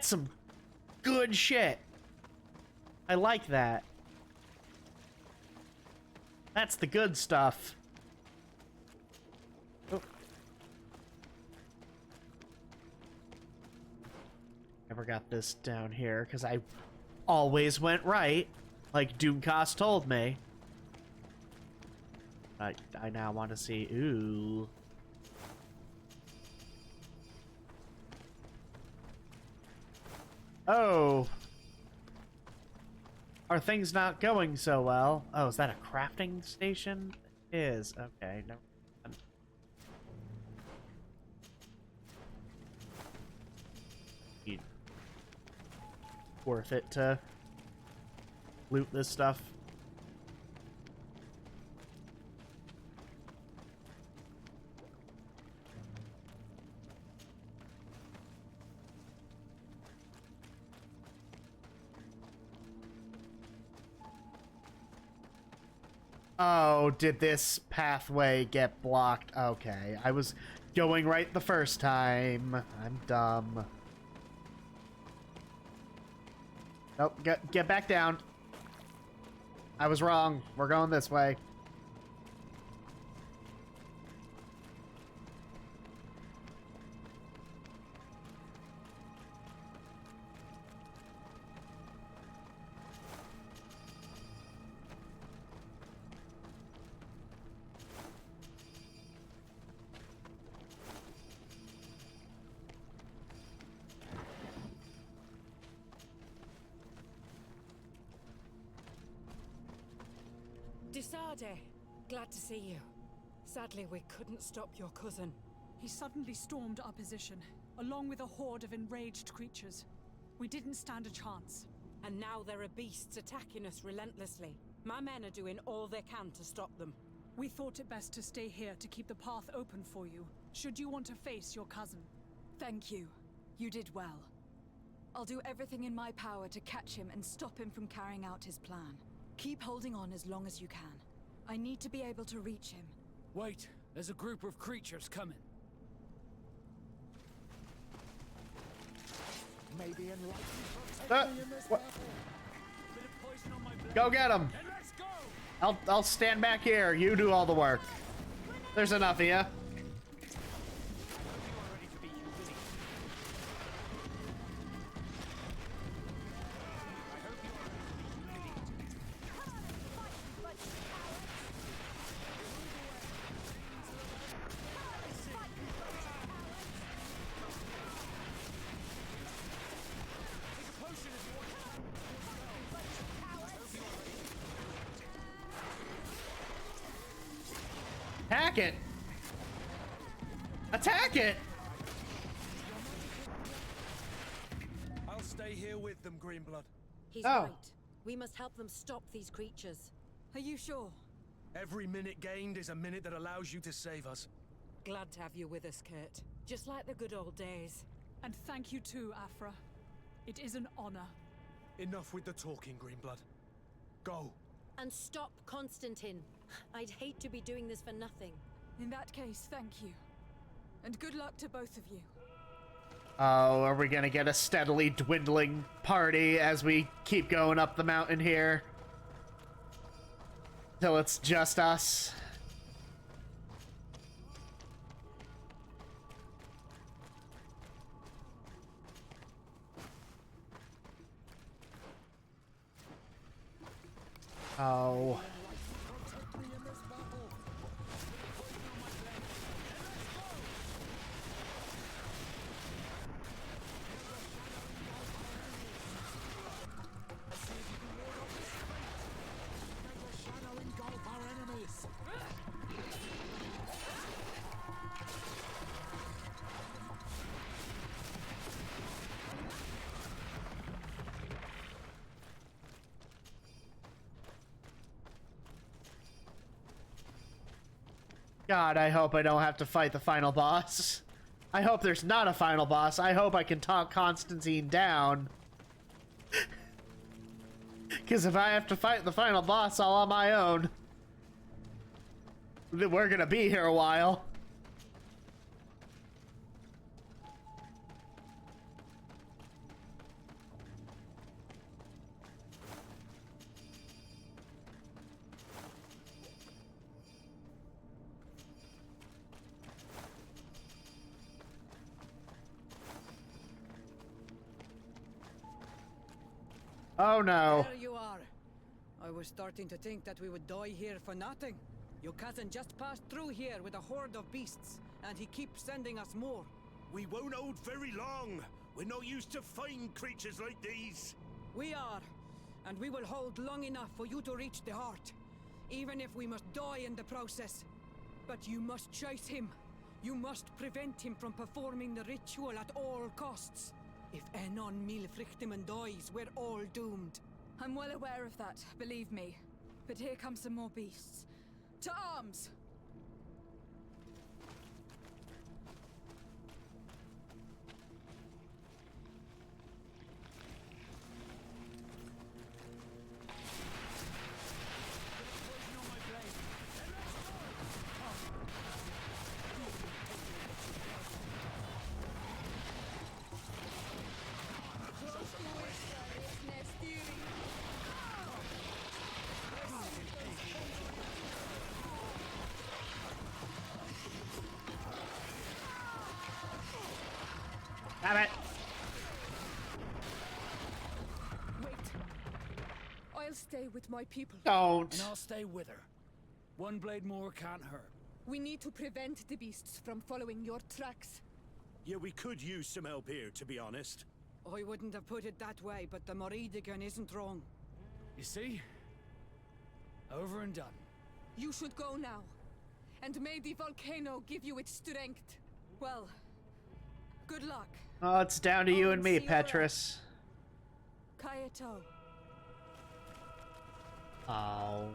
some good shit. I like that. That's the good stuff. Oh. Never got this down here because I always went right, like Doomcost told me. I now want to see. Ooh. Oh. Are things not going so well? Oh, is that a crafting station? It is. Okay, no. Worth it to loot this stuff. Oh, did this pathway get blocked? Okay, I was going right the first time. I'm dumb. Nope, get back down. I was wrong. We're going this way. Desade, glad to see you. Sadly, we couldn't stop your cousin. He suddenly stormed our position, along with a horde of enraged creatures. We didn't stand a chance. And now there are beasts attacking us relentlessly. My men are doing all they can to stop them. We thought it best to stay here to keep the path open for you, should you want to face your cousin. Thank you. You did well. I'll do everything in my power to catch him and stop him from carrying out his plan. Keep holding on as long as you can. I need to be able to reach him. Wait, there's a group of creatures coming. What? Go get him. I'll stand back here. You do all the work. There's enough of you. Attack it! Attack it! I'll stay here with them, Greenblood. He's right. We must help them stop these creatures. Are you sure? Every minute gained is a minute that allows you to save us. Glad to have you with us, Kurt. Just like the good old days. And thank you too, Afra. It is an honor. Enough with the talking, Greenblood. Go. And stop Constantine. I'd hate to be doing this for nothing. In that case, thank you. And good luck to both of you. Oh, are we gonna get a steadily dwindling party as we keep going up the mountain here? Till it's just us? Oh. God, I hope I don't have to fight the final boss. I hope there's not a final boss. I hope I can talk Constantine down. Because if I have to fight the final boss all on my own, we're gonna be here a while. Oh no. There you are. I was starting to think that we would die here for nothing. Your cousin just passed through here with a horde of beasts, and he keeps sending us more. We won't hold very long. We're not used to fighting creatures like these. We are, and we will hold long enough for you to reach the heart, even if we must die in the process. But you must chase him. You must prevent him from performing the ritual at all costs. If Enon Milfrichtiman dies, we're all doomed. I'm well aware of that, believe me. But here come some more beasts. To arms! Damn it. Wait. I'll stay with my people. Don't. And I'll stay with her. One blade more can't hurt. We need to prevent the beasts from following your tracks. Yeah, we could use some help here, to be honest. I wouldn't have put it that way, but the Moridigan isn't wrong. You see? Over and done. You should go now. And may the volcano give you its strength. Well, good luck. Oh, it's down to you and me, Petrus. Kaito. Oh.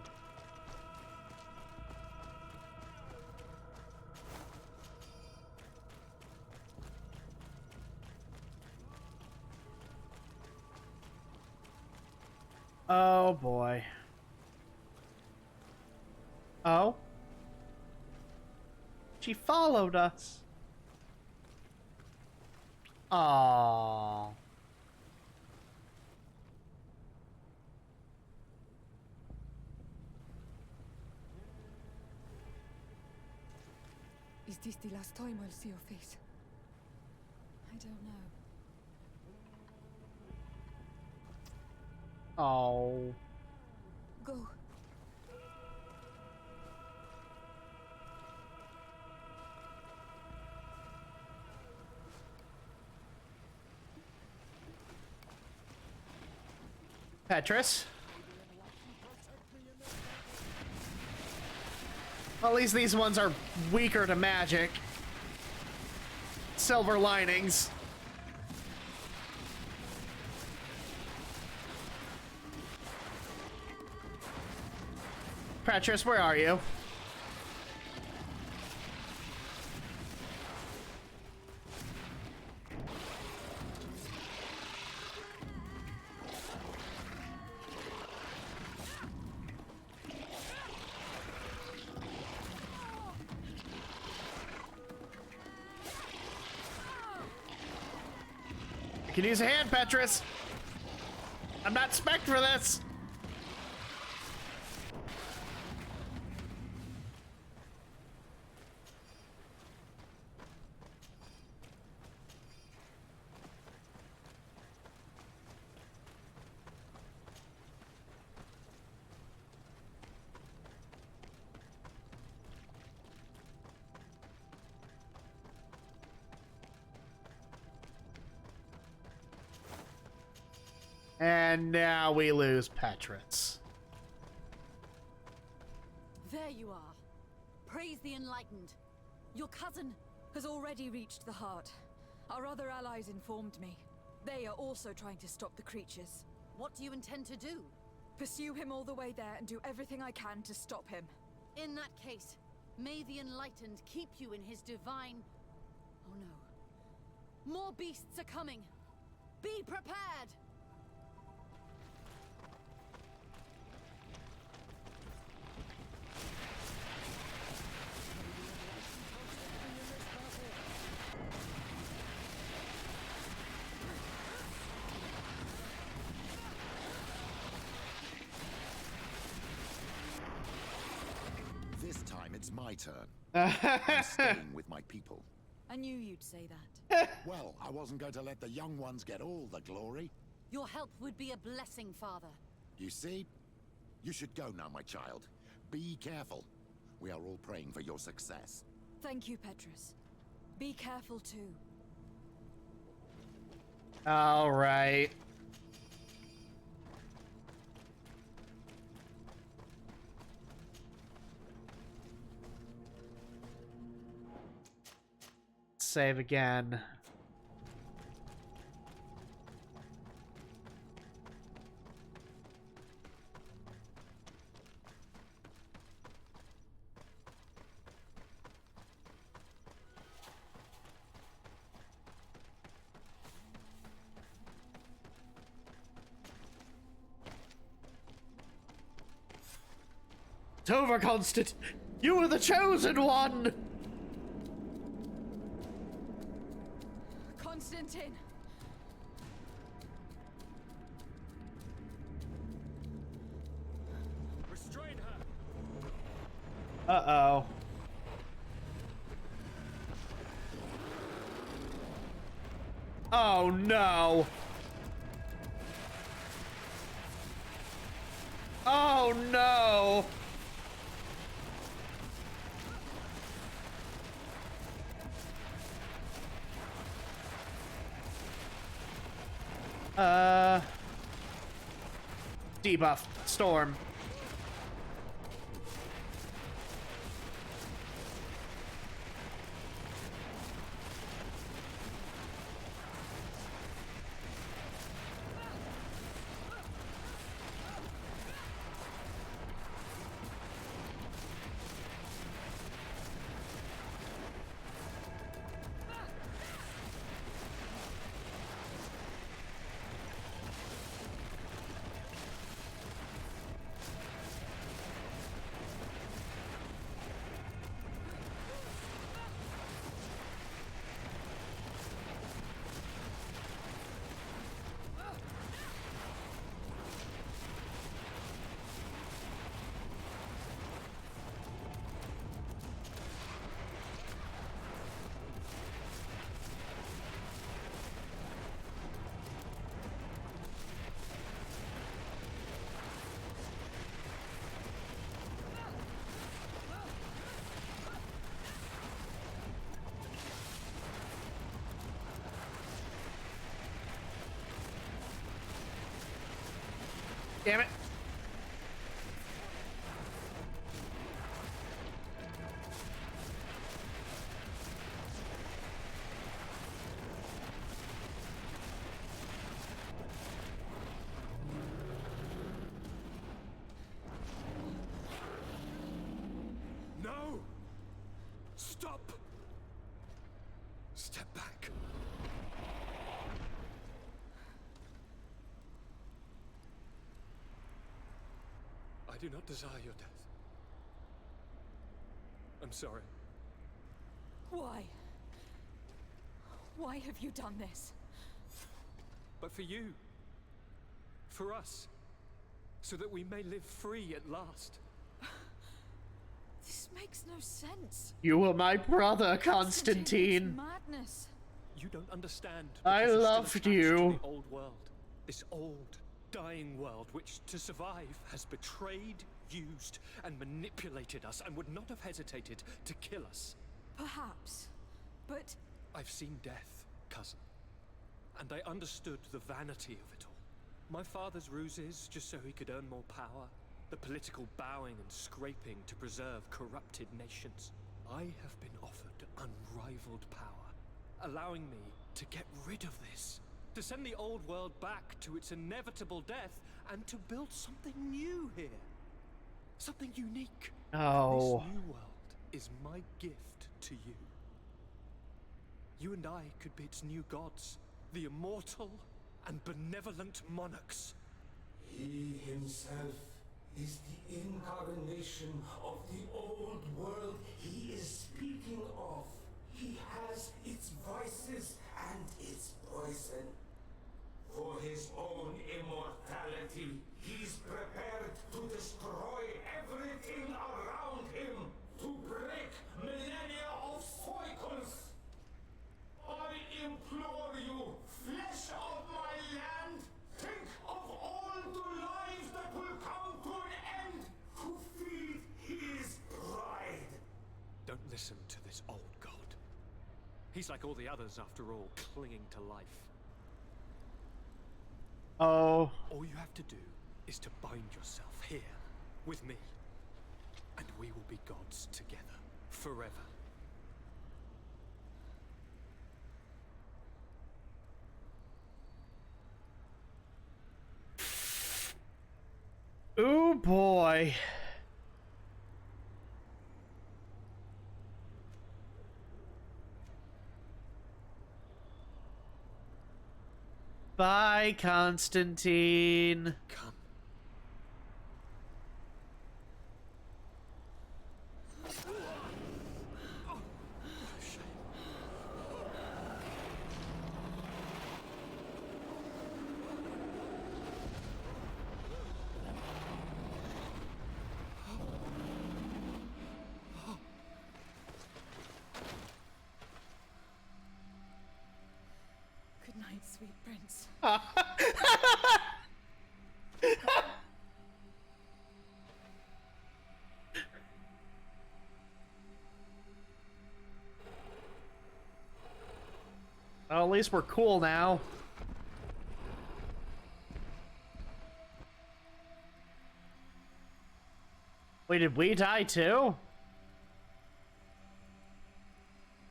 Oh boy. Oh? She followed us. Aww. this the last time I'll see your face? I don't know. Oh. Go. Petrus? Well, at least these ones are weaker to magic. Silver linings. Petrus, where are you? I can use a hand, Petrus. I'm not spec for this. And now we lose Petrus. There you are. Praise the Enlightened. Your cousin has already reached the heart. Our other allies informed me. They are also trying to stop the creatures. What do you intend to do? Pursue him all the way there and do everything I can to stop him. In that case, may the Enlightened keep you in his divine... Oh no. More beasts are coming. Be prepared! This time it's my turn. I'm staying with my people. I knew you'd say that. Well, I wasn't going to let the young ones get all the glory. Your help would be a blessing, Father. You see? You should go now, my child. Be careful. We are all praying for your success. Thank you, Petrus. Be careful too. All right. Save again. It's over, Constant. You were the chosen one. Constantine! Restrain her! Uh-oh. Oh, no. Oh, no. Debuff. Storm. Damn it. No! Stop! Step back. I do not desire your death. I'm sorry. Why? Why have you done this? But for you. For us. So that we may live free at last. This makes no sense. You were my brother, Constantine. It's madness. You don't understand. I because you're still loved attached you. to the old world. This old, dying world which, to survive, has betrayed, used, and manipulated us and would not have hesitated to kill us. Perhaps. But I've seen death, cousin. And I understood the vanity of it all. My father's ruses just so he could earn more power. The political bowing and scraping to preserve corrupted nations. I have been offered unrivaled power, allowing me to get rid of this. To send the old world back to its inevitable death and to build something new here. Something unique. Oh. This new world is my gift to you. You and I could be its new gods, the immortal and benevolent monarchs. He himself is the incarnation of the old world he is speaking of. He has its vices and its poison. For his own immortality, he's prepared to destroy everything around him, to break millennia of cycles. I implore you, flesh of my land, think of all the lives that will come to an end to feed his pride. Don't listen to this old god. He's like all the others after all, clinging to life. Oh. All you have to do is to bind yourself here, with me. And we will be gods together, forever. Oh boy. Bye, Constantine. Come. good night, sweet prince. Well, at least we're cool now. Wait, did we die too?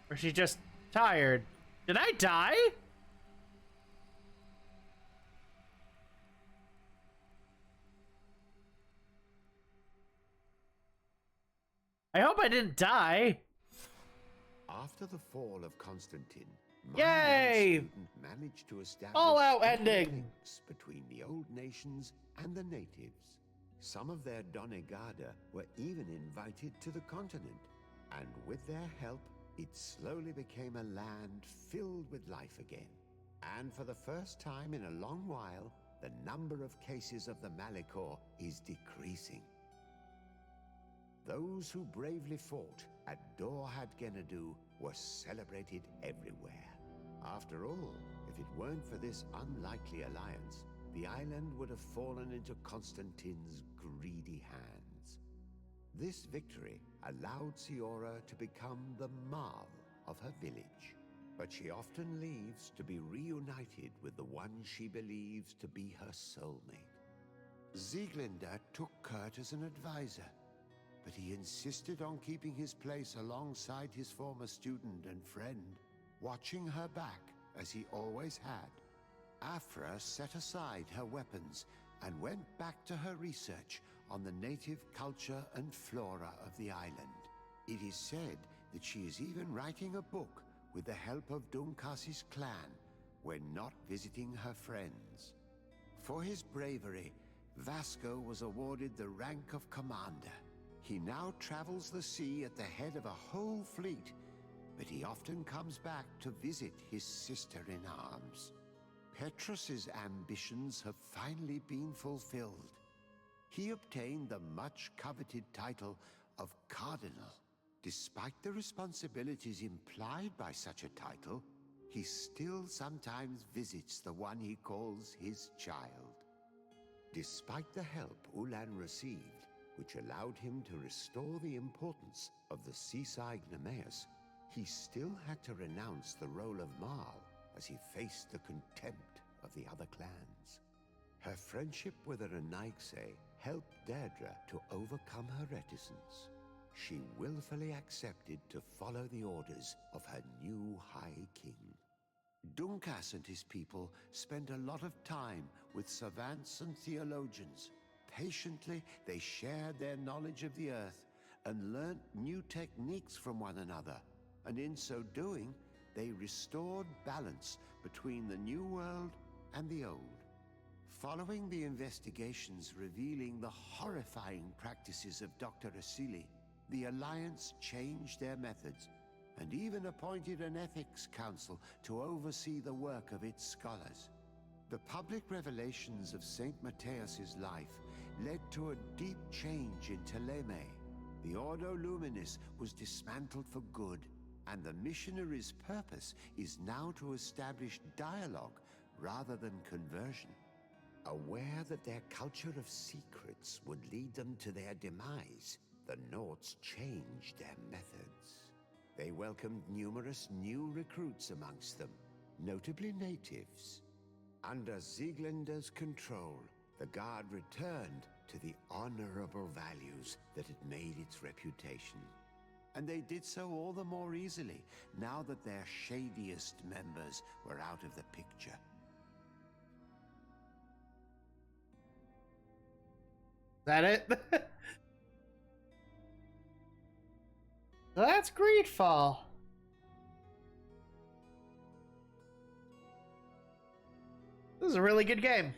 Or is she just tired? Did I die? I hope I didn't die. After the fall of Constantine, Yay! student managed to establish All-out ending. links between the old nations and the natives. Some of their Donegada were even invited to the continent, and with their help, it slowly became a land filled with life again. And for the first time in a long while, the number of cases of the Malicor is decreasing. Those who bravely fought at Dorhad Genadu were celebrated everywhere. After all, if it weren't for this unlikely alliance, the island would have fallen into Constantine's greedy hands. This victory allowed Siora to become the Marl of her village, but she often leaves to be reunited with the one she believes to be her soulmate. Sieglinde took Kurt as an advisor, but he insisted on keeping his place alongside his former student and friend, watching her back as he always had. Afra set aside her weapons and went back to her research on the native culture and flora of the island. It is said that she is even writing a book with the help of Dunkas's clan when not visiting her friends. For his bravery, Vasco was awarded the rank of commander. He now travels the sea at the head of a whole fleet, but he often comes back to visit his sister-in-arms. Petrus's ambitions have finally been fulfilled. He obtained the much-coveted title of Cardinal. Despite the responsibilities implied by such a title, he still sometimes visits the one he calls his child. Despite the help Ulan received, which allowed him to restore the importance of the seaside Nemeus, he still had to renounce the role of Marl as he faced the contempt of the other clans. Her friendship with the Renaigse helped Deirdre to overcome her reticence. She willfully accepted to follow the orders of her new High King. Dunkas and his people spent a lot of time with savants and theologians. Patiently, they shared their knowledge of the earth and learnt new techniques from one another, and in so doing, they restored balance between the new world and the old. Following the investigations revealing the horrifying practices of Dr. Asili, the Alliance changed their methods and even appointed an ethics council to oversee the work of its scholars. The public revelations of Saint Matthias's life led to a deep change in Teleme. The Ordo Luminis was dismantled for good, and the missionaries' purpose is now to establish dialogue rather than conversion. Aware that their culture of secrets would lead them to their demise, the Nords changed their methods. They welcomed numerous new recruits amongst them, notably natives. Under Sieglinde's control, the Guard returned to the honorable values that had made its reputation. And they did so all the more easily, now that their shadiest members were out of the picture. Is that it? That's Greedfall. This is a really good game.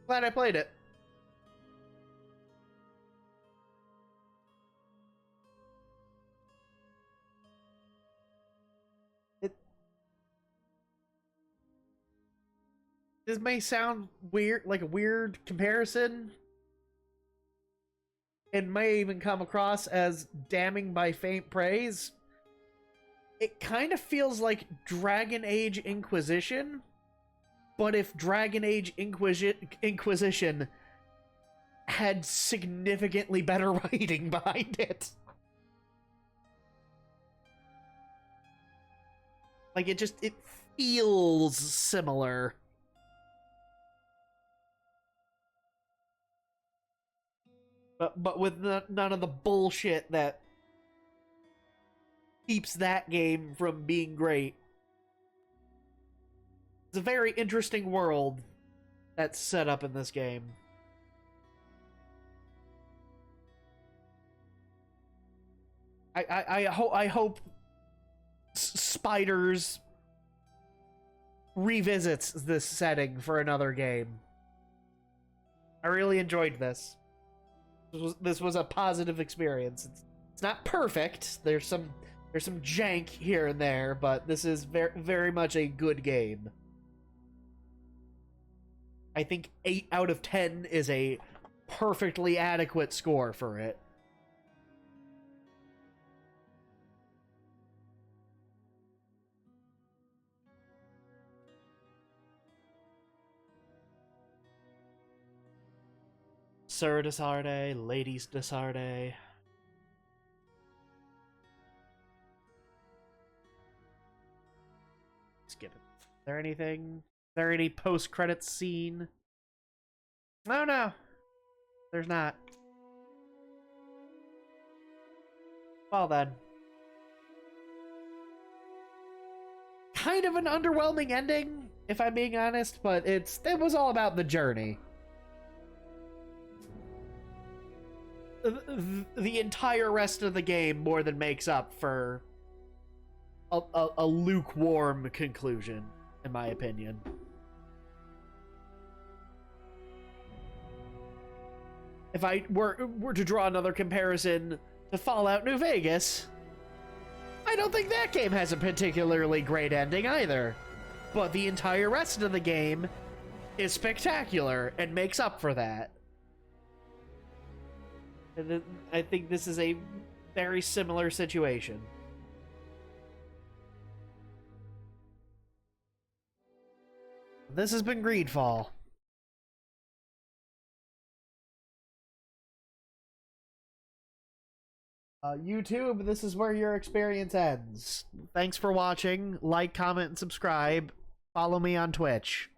Glad I played it. This may sound weird, like a weird comparison, and may even come across as damning by faint praise. It kind of feels like Dragon Age Inquisition, but if Dragon Age Inquisition had significantly better writing behind it. Like, it feels similar. But with none of the bullshit that keeps that game from being great. It's a very interesting world that's set up in this game. I hope Spiders revisits this setting for another game. I really enjoyed this. This was a positive experience. It's not perfect. There's some jank here and there, but this is very much a good game. I think 8 out of 10 is a perfectly adequate score for it. Sir Desarde, Ladies Desarde. Skip it. Is there any post-credits scene? I don't know. There's not. Well then. Kind of an underwhelming ending, if I'm being honest, but it was all about the journey. The entire rest of the game more than makes up for a lukewarm conclusion, in my opinion. If I were to draw another comparison to Fallout New Vegas, I don't think that game has a particularly great ending either. But the entire rest of the game is spectacular and makes up for that. And I think this is a very similar situation. This has been Greedfall. YouTube, this is where your experience ends. Thanks for watching. Like, comment, and subscribe. Follow me on Twitch.